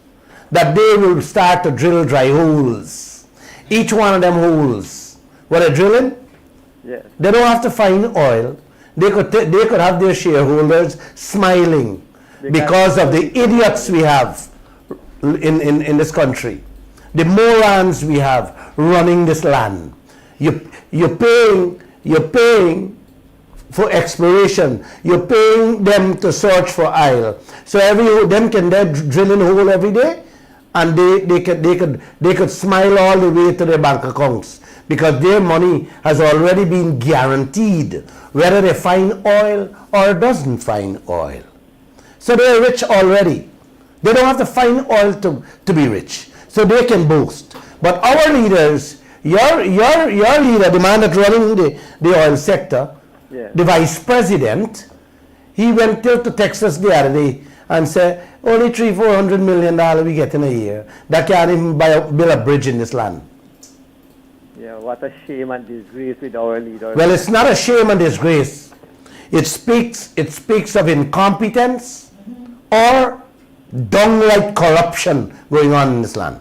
that they will start to drill dry holes. Each one of them holes, what they're drilling, Yes. they don't have to find oil. They could have their shareholders smiling because of the idiots we have in this country, the morons we have running this land. You're paying for exploration. You're paying them to search for oil. So them can drill in a hole every day, and they could smile all the way to their bank accounts because their money has already been guaranteed, whether they find oil or doesn't find oil. So they're rich already. They don't have to find oil to be rich. So they can boast. But our leaders, your leader, the man that's running the oil sector, Yes. the vice president, he went to Texas the other day and said, only $300-400 million we get in a year. That can't even build a bridge in this land. Yeah, what a shame and disgrace with our leaders. Well, it's not a shame and disgrace. It speaks of incompetence or dung-like corruption going on in this land.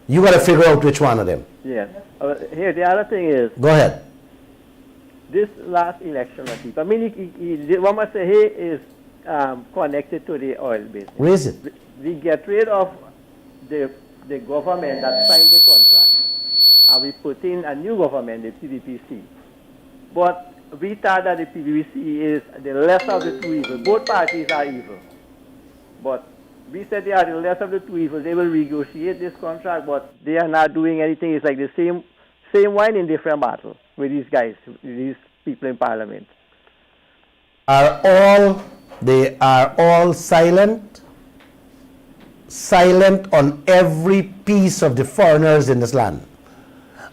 You got to figure out which one of them. Yes. Here, the other thing is, Go ahead. this last election, one must say he is connected to the oil business. Raise it. We get rid of the government that signed the contract, and we put in a new government, the PVPC. But we thought that the PVPC is the less of the two evils. Both parties are evil. But we said they are the less of the two evils. They will negotiate this contract, but they are not doing anything. It's like the same wine in different bottles with these guys, with these people in parliament. They are all silent on every piece of the foreigners in this land.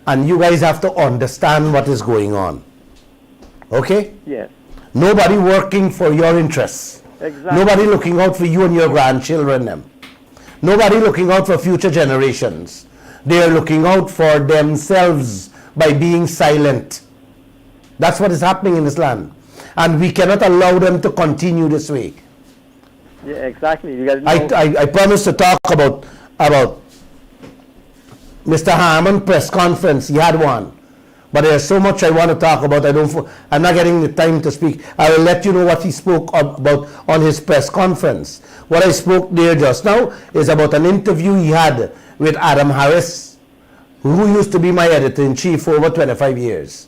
And you guys have to understand what is going on. Okay? Yes. Nobody working for your interests. Exactly. Nobody looking out for you and your grandchildren them. Nobody looking out for future generations. They are looking out for themselves by being silent. That's what is happening in this land. And we cannot allow them to continue this way. Yeah, exactly. You guys know. I promised to talk about Mr. Harmon press conference. He had one. But there's so much I want to talk about. I'm not getting the time to speak. I will let you know what he spoke about on his press conference. What I spoke there just now is about an interview he had with Adam Harris, who used to be my editor-in-chief for over 25 years.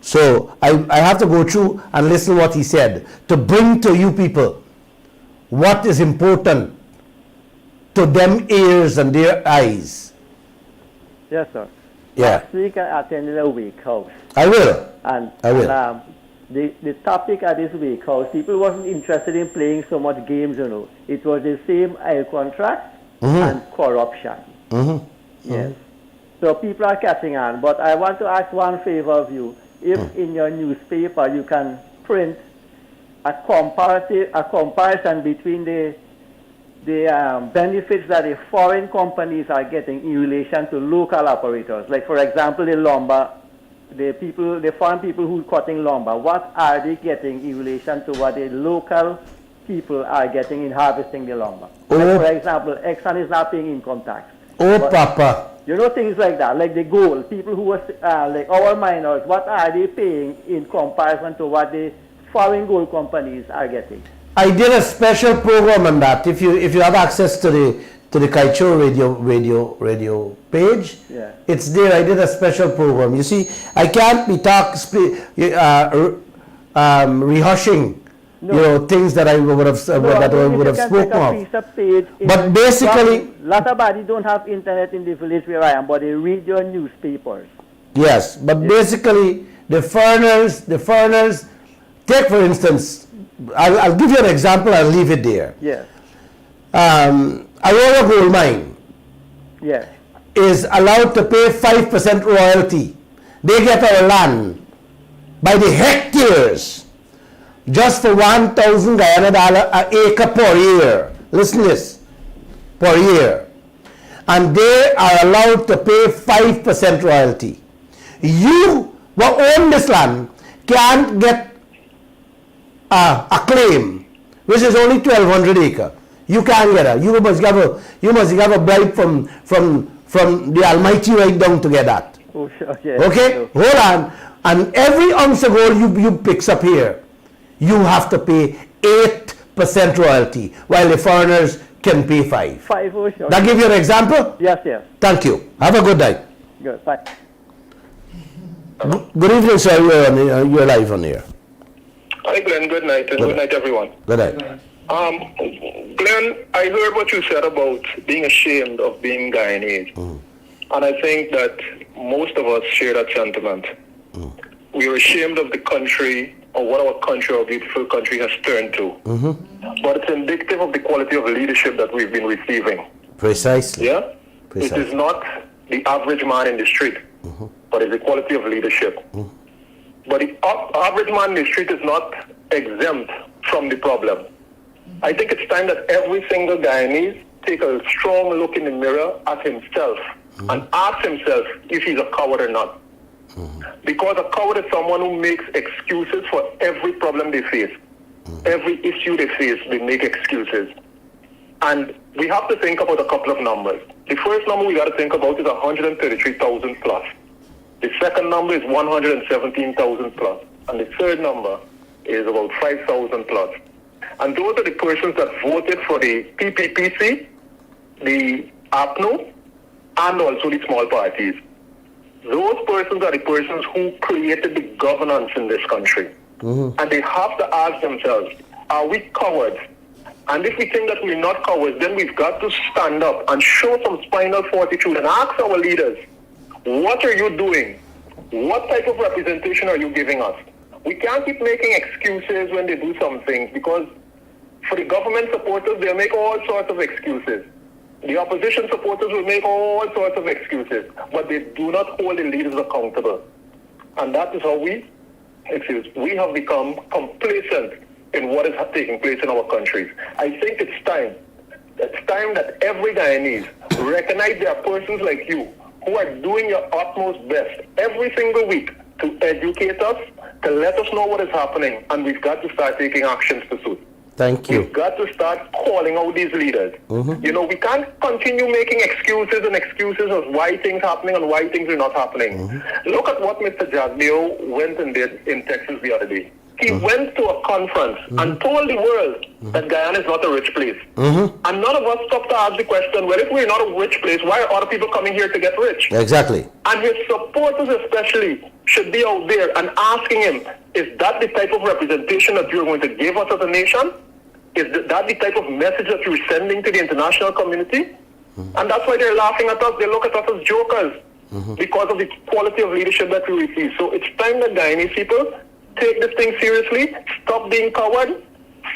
So I have to go through and listen what he said to bring to you people what is important to them ears and their eyes. Yes, sir. Yeah. Last week I attended a wake house. I will. And, I will. The topic at this wake house, people wasn't interested in playing so much games, you know. It was the same oil contract and corruption. Yes. So people are catching on. But I want to ask one favor of you. If in your newspaper you can print a comparison between the benefits that the foreign companies are getting in relation to local operators. Like, for example, the lumber, the foreign people who are cutting lumber, what are they getting in relation to what the local people are getting in harvesting the lumber? Like, for example, Exxon is not paying income tax. Papa. You know, things like that, like the gold. People who are like our miners, what are they paying in comparison to what the foreign gold companies are getting? I did a special program on that. If you have access to the Kaieteur radio page, yeah, it's there. I did a special program. You see, I can't be rehashing, things that I would have spoken of. But basically, a lot of bodies don't have internet in the village where I am, but they read your newspapers. Yes, but basically, the foreigners. Take for instance. I'll give you an example. I'll leave it there. Yes. Aurora Gold Mine. Yes. Is allowed to pay 5% royalty. They get our land by the hectares, just for 1,000 Guyana dollar an acre per year. Listen to this, per year, and they are allowed to pay 5% royalty. You who own this land can't get a claim, which is only 1,200 acres. You can't get it. You must have a bribe from the Almighty right down to get that. Oh, sure. Yes. Okay, hold on. And every ounce of gold you picks up here, you have to pay 8% royalty, while the foreigners can pay 5. 5, oh, sure. That give you an example? Yes, yes. Thank you. Have a good night. Good. Bye. Good evening, sir. You're live on here. Hi, Glenn. Good night, and good night, everyone. Good night. Glenn, I heard what you said about being ashamed of being Guyanese. And I think that most of us share that sentiment. We are ashamed of the country, or what our country, our beautiful country, has turned to. But it's indicative of the quality of leadership that we've been receiving. Precisely. Yeah? Precisely. It is not the average man in the street, but it's the quality of leadership. But the average man in the street is not exempt from the problem. I think it's time that every single Guyanese take a strong look in the mirror at himself and ask himself if he's a coward or not. Because a coward is someone who makes excuses for every problem they face. Every issue they face, they make excuses. And we have to think about a couple of numbers. The first number we got to think about is 133,000 plus. The second number is 117,000 plus. And the third number is about 5,000 plus. And those are the persons that voted for the PPPC, the APNO, and also the small parties. Those persons are the persons who created the governance in this country. And they have to ask themselves, are we cowards? And if we think that we're not cowards, then we've got to stand up and show some spinal fortitude and ask our leaders, what are you doing? What type of representation are you giving us? We can't keep making excuses when they do some things, because for the government supporters, they'll make all sorts of excuses. The opposition supporters will make all sorts of excuses, but they do not hold the leaders accountable. And that is how we have become complacent in what is taking place in our countries. I think it's time It's time that every Guyanese recognize there are persons like you who are doing your utmost best every single week to educate us, to let us know what is happening, and we've got to start taking actions to suit. Thank you. We've got to start calling out these leaders. You know, we can't continue making excuses of why things are happening and why things are not happening. Look at what Mr. Jagdeo went and did in Texas the other day. He went to a conference and told the world that Guyana is not a rich place. And none of us stopped to ask the question, well, if we're not a rich place, why are other people coming here to get rich? Exactly. And his supporters especially should be out there and asking him, is that the type of representation that you're going to give us as a nation? Is that the type of message that you're sending to the international community? And that's why they're laughing at us. They look at us as jokers because of the quality of leadership that we receive. So it's time that Guyanese people take this thing seriously, stop being coward,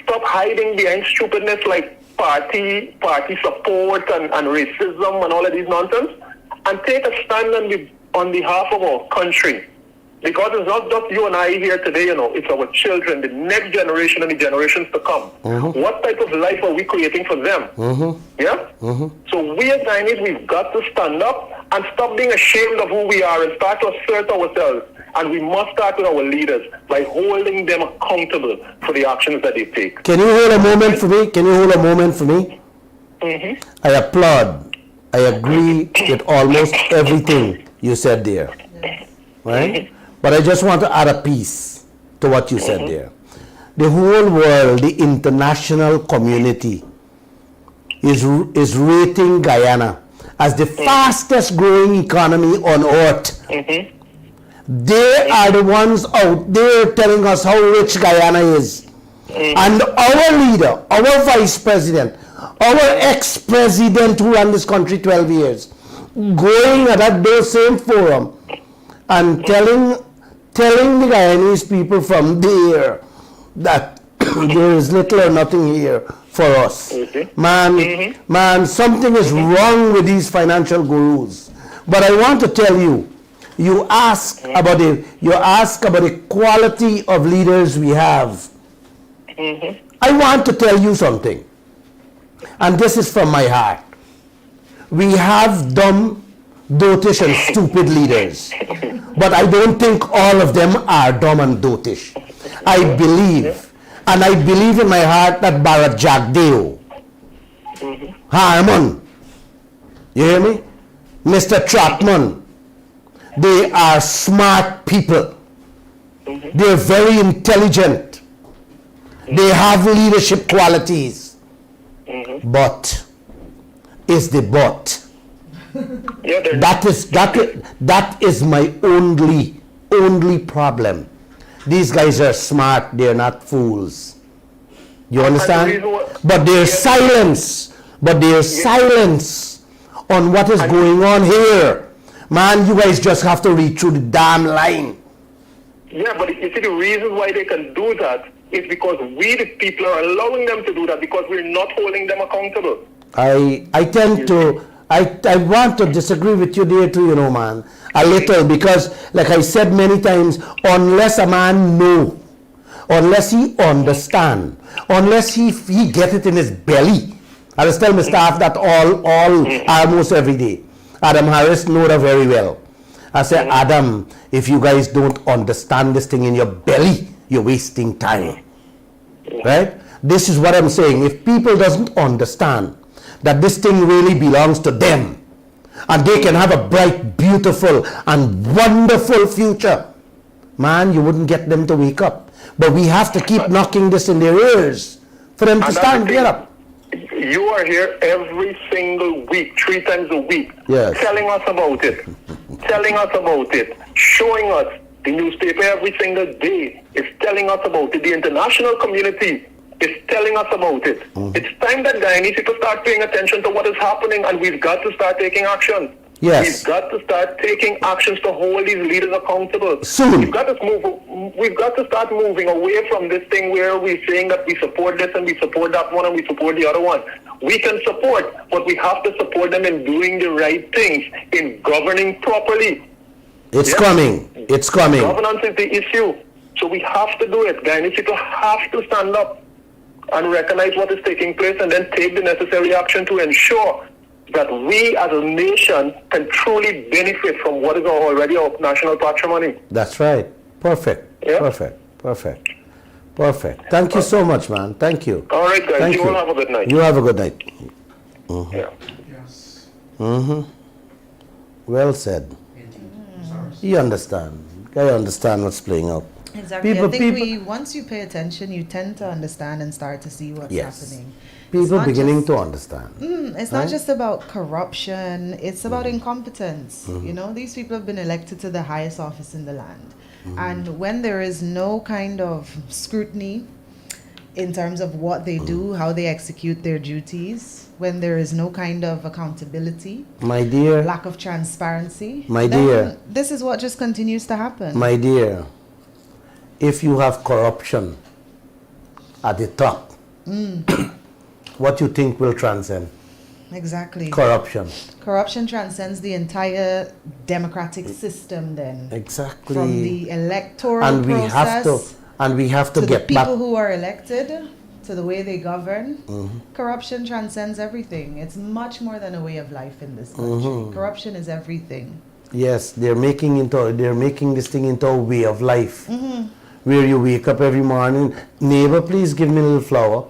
stop hiding behind stupidness like party support and racism and all of these nonsense, and take a stand on behalf of our country. Because it's not just you and I here today, you know, it's our children, the next generation and the generations to come. What type of life are we creating for them? Yeah? So we as Guyanese, we've got to stand up and stop being ashamed of who we are and start to assert ourselves. And we must start with our leaders by holding them accountable for the actions that they take. Can you hold a moment for me? I applaud. I agree with almost everything you said there. Right? But I just want to add a piece to what you said there. The whole world, the international community is rating Guyana as the fastest growing economy on earth. They are the ones out there telling us how rich Guyana is. And our leader, our vice president, our ex-president who ran this country 12 years, going at those same forum and telling the Guyanese people from there that there is little or nothing here for us. Man, something is wrong with these financial gurus. But I want to tell you, you ask about the quality of leaders we have. I want to tell you something, and this is from my heart. We have dumb, dotish, and stupid leaders, but I don't think all of them are dumb and dotish. I believe in my heart that Bharat Jagdeo, Harman, you hear me? Mr. Trotman, they are smart people. They're very intelligent. They have leadership qualities. But is the but. That is my only problem. These guys are smart, they're not fools. You understand? But their silence on what is going on here. Man, you guys just have to read through the damn line. Yeah, but you see, the reason why they can do that is because we, the people, are allowing them to do that because we're not holding them accountable. I want to disagree with you there too, you know, man, a little, because like I said many times, unless a man know, unless he understand, unless he get it in his belly, I just tell my staff that almost every day. Adam Harris know that very well. I say, Adam, if you guys don't understand this thing in your belly, you're wasting time. Right? This is what I'm saying. If people doesn't understand that this thing really belongs to them, and they can have a bright, beautiful, and wonderful future, man, you wouldn't get them to wake up. But we have to keep knocking this in their ears for them to stand, get up. You are here every single week, 3 times a week, telling us about it, showing us. The newspaper every single day is telling us about it. The international community is telling us about it. It's time that Guyanese people start paying attention to what is happening, and we've got to start taking action. We've got to start taking actions to hold these leaders accountable. Soon. We've got to start moving away from this thing where we're saying that we support this and we support that one and we support the other one. We can support, but we have to support them in doing the right things, in governing properly. It's coming. It's coming. Governance is the issue. So we have to do it. Guyanese people have to stand up. and recognize what is taking place and then take the necessary action to ensure that we as a nation can truly benefit from what is already our national patrimony. That's right. Perfect. Yeah. Perfect. Thank you so much, man. Thank you. All right, guys. Thank You all have a good night. You have a good night. Yeah. Yes. Well said. You understand. I understand what's playing out. Exactly. I think once you pay attention, you tend to understand and start to see what's happening. People beginning to understand. It's not just about corruption, it's about incompetence. You know, these people have been elected to the highest office in the land. And when there is no kind of scrutiny in terms of what they do, how they execute their duties, when there is no kind of accountability, My dear, lack of transparency, My then dear. this is what just continues to happen. my dear, if you have corruption at the top, what you think will transcend? Exactly. Corruption. Corruption transcends the entire democratic system then. Exactly. From the electoral and we process have to to get the people back. who are elected, to the way they govern. Corruption transcends everything. It's much more than a way of life in this country. Corruption is everything. Yes, they're making this thing into a way of life. Where you wake up every morning, neighbor, please give me a little flour.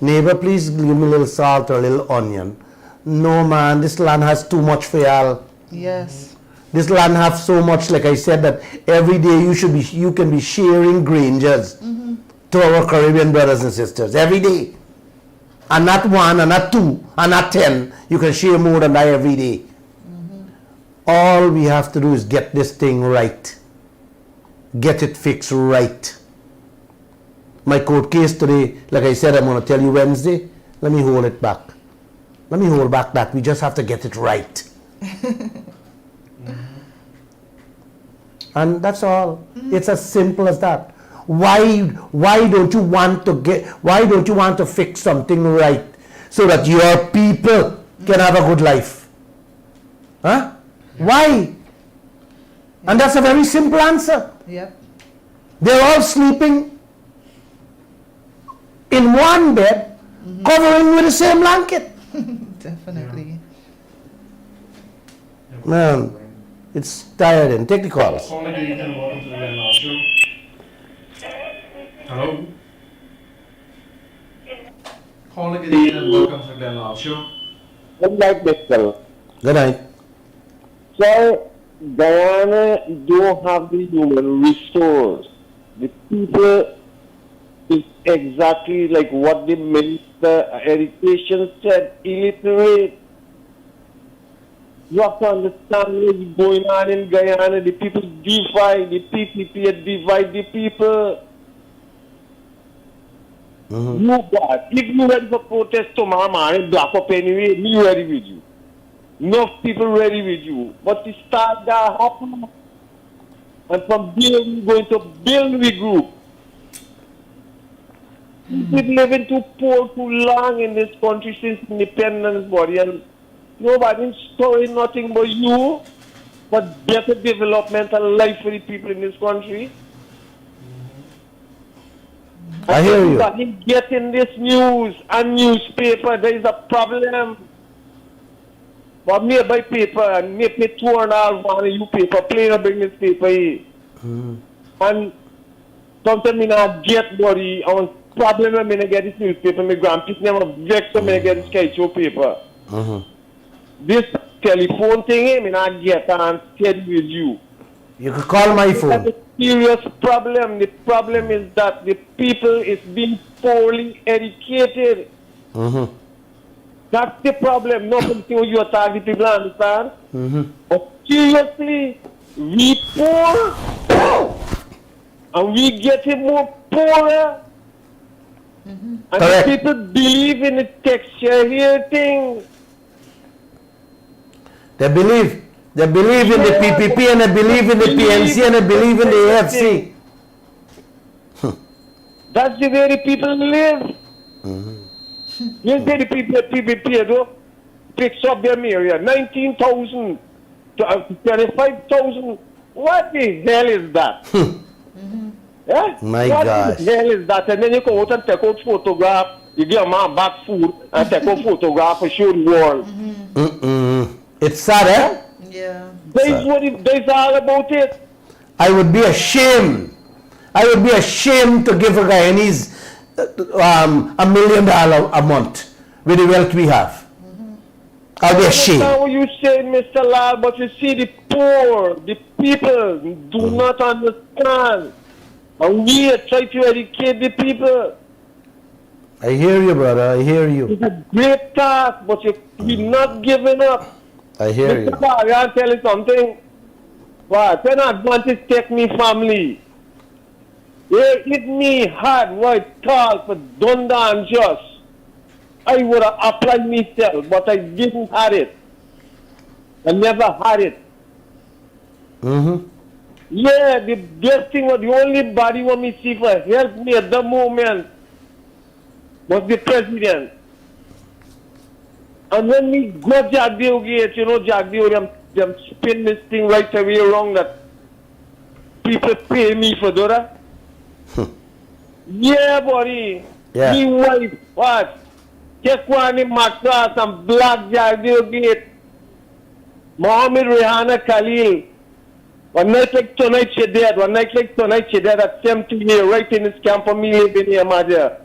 Neighbor, please give me a little salt or a little onion. No, man, this land has too much for y'all. Yes. This land have so much, like I said, that every day you can be sharing Grangers to our Caribbean brothers and sisters every day, and not one, and not two, and not 10. You can share more than that every day. All we have to do is get this thing right, get it fixed right. My court case today, like I said, I'm going to tell you Wednesday. Let me hold it back. Let me hold back that. We just have to get it right. And that's all. It's as simple as that. Why don't you want to fix something right so that your people can have a good life? Huh? Why? And that's a very simple answer. Yep. They're all sleeping in one bed, covering with the same blanket. Definitely. Man, it's tiring. Take the calls. Caller, good evening and welcome to the Glenn Lall Show. Hello? Caller, good evening and welcome to the Glenn Lall Show. Good night, Mr. Good night. So, Guyana don't have the human resource. The people is exactly like what the Minister of Education said, illiterate. You have to understand what's going on in Guyana. The people divide, the PPP divide the people. You God, if you ready for protest tomorrow morning, black up anyway, me ready with you. Enough people ready with you. But to start that happen, and from there we're going to build the group. We've been living too poor too long in this country since independence, buddy, and nobody's storing nothing but you, but better developmental life for the people in this country. I hear you. Everybody getting this news and newspaper, there is a problem. But me buy paper and me pay $2.5 you paper, play and bring this paper here. And sometimes I not get body, and problem I not get this newspaper, my grandkids never vex when I get this Kaieteur paper. This telephone thing, I not get and steady with you. You could call my That's phone. a serious problem. The problem is that the people is being poorly educated. That's the problem. Not something you attack the people, understand? But seriously, we poor and we getting more poorer. And Correct. the people believe in the texture here thing. They believe in the PPP, and they believe in the PNC, and they believe in the AFC. That's the way the people live. You say the people at PPP though picks up their area 19,000 to 25,000. What the hell is that? Yeah? My what gosh. the hell is that? And then you go out and take out photograph, you give a man back food and take out photograph and show the world. It's sad, eh? Yeah. That's all about it. I would be ashamed. I would be ashamed to give a Guyanese $1 million a month with the wealth we have. I'll be I ashamed. understand what you say, Mr. Lall, but you see the poor, the people do not understand. And we are trying to educate the people. I hear you, brother. I hear you. It's a great task, but we're not giving up. I hear you. Mr. Lall, I'll tell you something. Wow, ten advantage take me family. They hit me hard, right, tall, for Dunda and Just. I would have applied myself, but I didn't have it. I never had it. Yeah, the best thing was the only body want me see for help me at the moment was the president. And when we got Jagdeo Gate, you know, Jagdeo, them spin this thing right away around that people pay me for that. Yeah, buddy. Yeah. Me wife, what? Take one in my class and black Jagdeo Gate. Mohammed Rehana Khalil. One night like tonight she dead. One night like tonight she dead at 70 years, right in this camp of me living here, Maja.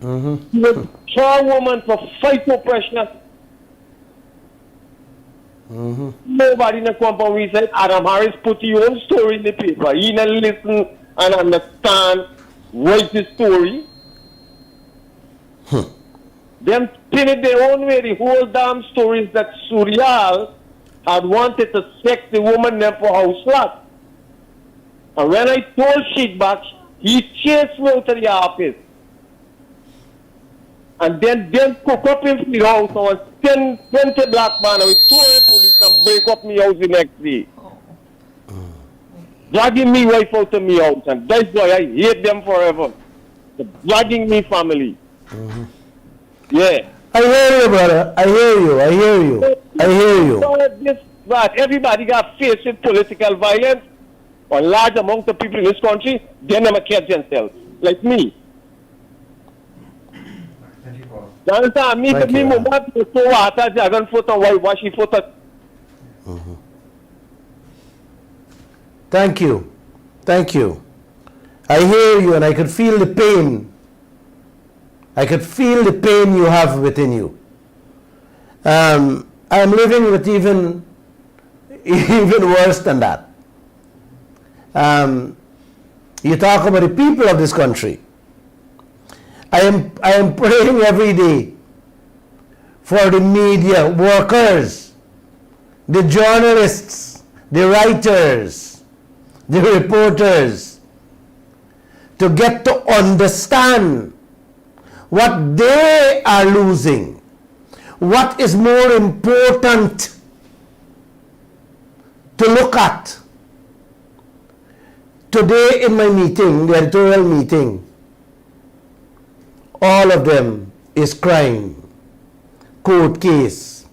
She was a strong woman for fight oppression. Nobody in the compound we said, Adam Harris put your own story in the paper. He didn't listen and understand, write the story. Them spin it their own way. The whole damn story is that Suryal had wanted to sex the woman there for house lot. And when I told Sheikh back, he chased me out of the office. And then cook up in the house. I was 20 black man. I was 2 police and break up my house the next day. Dragging me wife out of my house. And that's why I hate them forever. They're dragging me family. Yeah. I hear you, brother. I hear you. I hear you. I hear you. But everybody got faced with political violence. A large amount of people in this country, they never catch themselves. Like me. You understand? Me, Thank you. mama, so water, jagan photo, why wash photo. Thank you. Thank you. I hear you and I could feel the pain. I could feel the pain you have within you. I'm living with even worse than that. You talk about the people of this country. I am praying every day for the media workers, the journalists, the writers, the reporters, to get to understand what they are losing, what is more important to look at. Today in my meeting, the editorial meeting, all of them is crime, court case.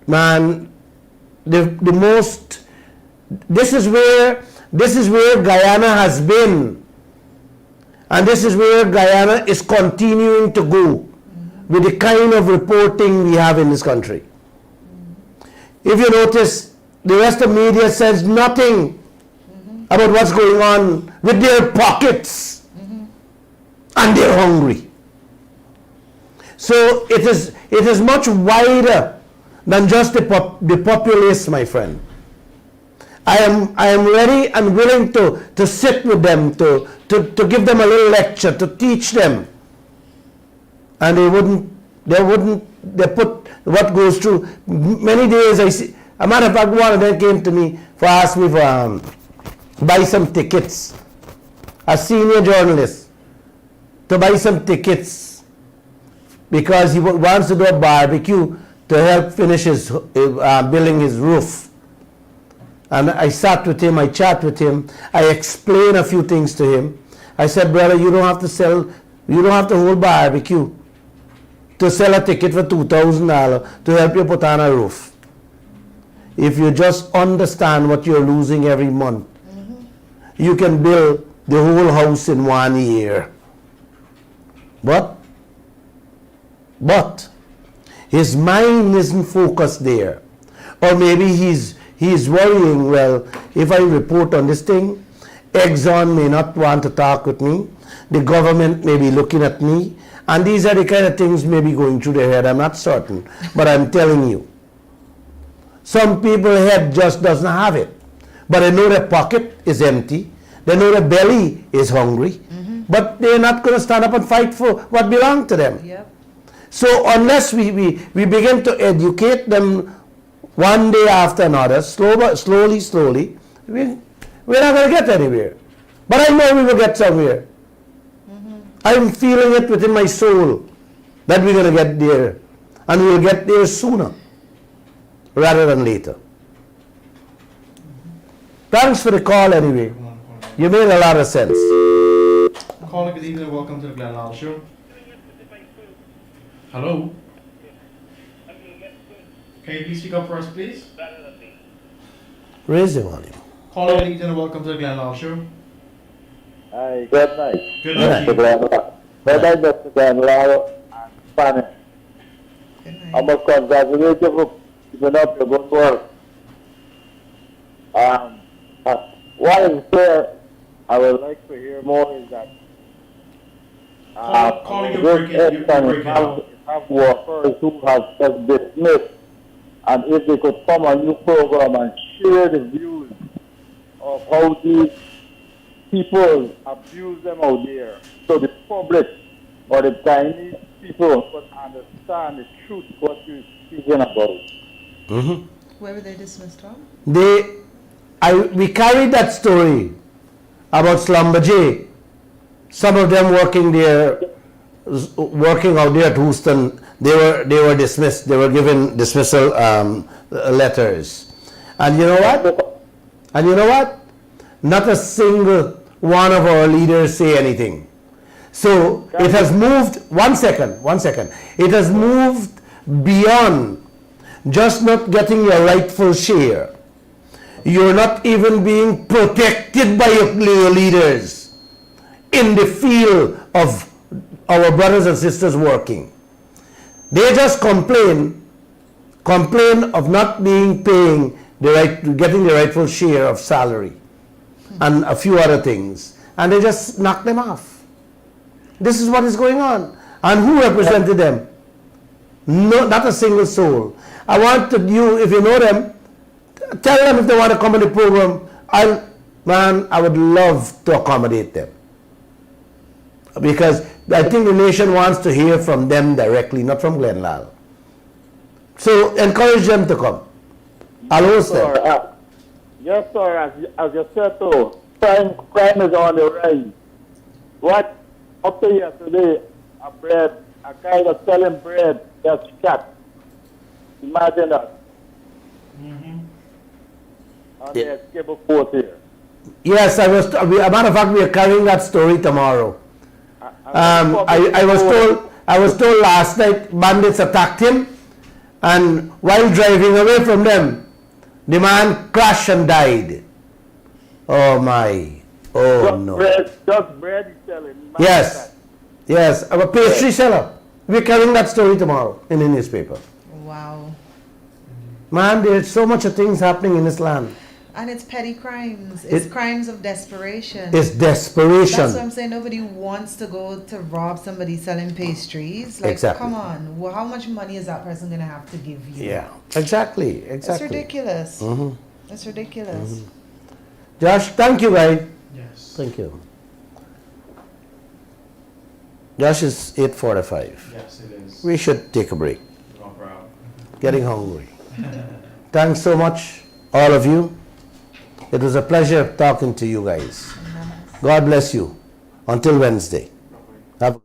Man, the most, this is where Guyana has been. And this is where Guyana is continuing to go with the kind of reporting we have in this country. If you notice, the rest of media says nothing about what's going on with their pockets. And they're hungry. So it is much wider than just the populace, my friend. I am ready and willing to sit with them, to give them a little lecture, to teach them. And they put what goes through. Many days I see, a matter of fact, one of them came to me for ask me for buy some tickets. A senior journalist, to buy some tickets because he wants to do a barbecue to help finish his building his roof. And I sat with him, I chat with him, I explained a few things to him. I said, brother, you don't have to hold barbecue to sell a ticket for $2,000 to help you put on a roof. If you just understand what you're losing every month, you can build the whole house in 1 year. But his mind isn't focused there. Or maybe he's worrying, well, if I report on this thing, Exxon may not want to talk with me, the government may be looking at me, and these are the kind of things maybe going through their head. I'm not certain, but I'm telling you. Some people's head just doesn't have it. But they know their pocket is empty, they know their belly is hungry, but they're not going to stand up and fight for what belongs to them. Yep. So unless we begin to educate them one day after another, slowly, we're not going to get anywhere. But I know we will get somewhere. I'm feeling it within my soul that we're going to get there. And we'll get there sooner rather than later. Thanks for the call anyway. You made a lot of sense. Caller, good evening and welcome to the Glenn Lall Show. Hello? Can you please speak up for us, please? Raise the volume. Caller, good evening and welcome to the Glenn Lall Show. Hi, good night. Good night. night. Good night, Mr. Glenn Lall and Spanish. Good I night. must congratulate you for keeping up your good work. What is there I would like to hear more is that Calling you breaking up. have workers who have just dismissed, and if they could come a new program and share the views of how these people abuse them out there, so the public or the Chinese people could understand the truth what you're speaking about. Where were they dismissed from? We carried that story about Slumberjay. Some of them working out there at Houston, they were dismissed. They were given dismissal letters. And you know what? Not a single one of our leaders say anything. So it has moved, one second. It has moved beyond just not getting your rightful share. You're not even being protected by your leaders in the field of our brothers and sisters working. They just complain of not being getting the rightful share of salary and a few other things, and they just knock them off. This is what is going on. And who represented them? No, not a single soul. I want you, if you know them, tell them if they want to come on the program. I would love to accommodate them. Because I think the nation wants to hear from them directly, not from Glenn Lall. So encourage them to come. I'll host them. Yes, sir. As you said, too, crime is on the rise. What up to yesterday, a guy that's selling bread gets shot. Imagine that. On the escape court here. Yes, as a matter of fact, we are carrying that story tomorrow. I was told last night bandits attacked him, and while driving away from them, the man crashed and died. Oh my! Oh just no! Just bread he's selling. Yes. I'm a pastry seller. We're carrying that story tomorrow in the newspaper. Wow. Man, there's so much of things happening in this land. And it's petty crimes. It's crimes of desperation. It's desperation. That's what I'm saying. Nobody wants to go to rob somebody selling pastries. Like, Exactly. come on. Well, how much money is that person going to have to give you? Yeah, exactly. It's ridiculous. It's ridiculous. Josh, thank you, guys. Yes. Thank you. Josh, is 8:45. Yes, it is. We should take a break. Not proud. Getting hungry. Thanks so much, all of you. It was a pleasure talking to you guys. God bless you. Until Wednesday. Have a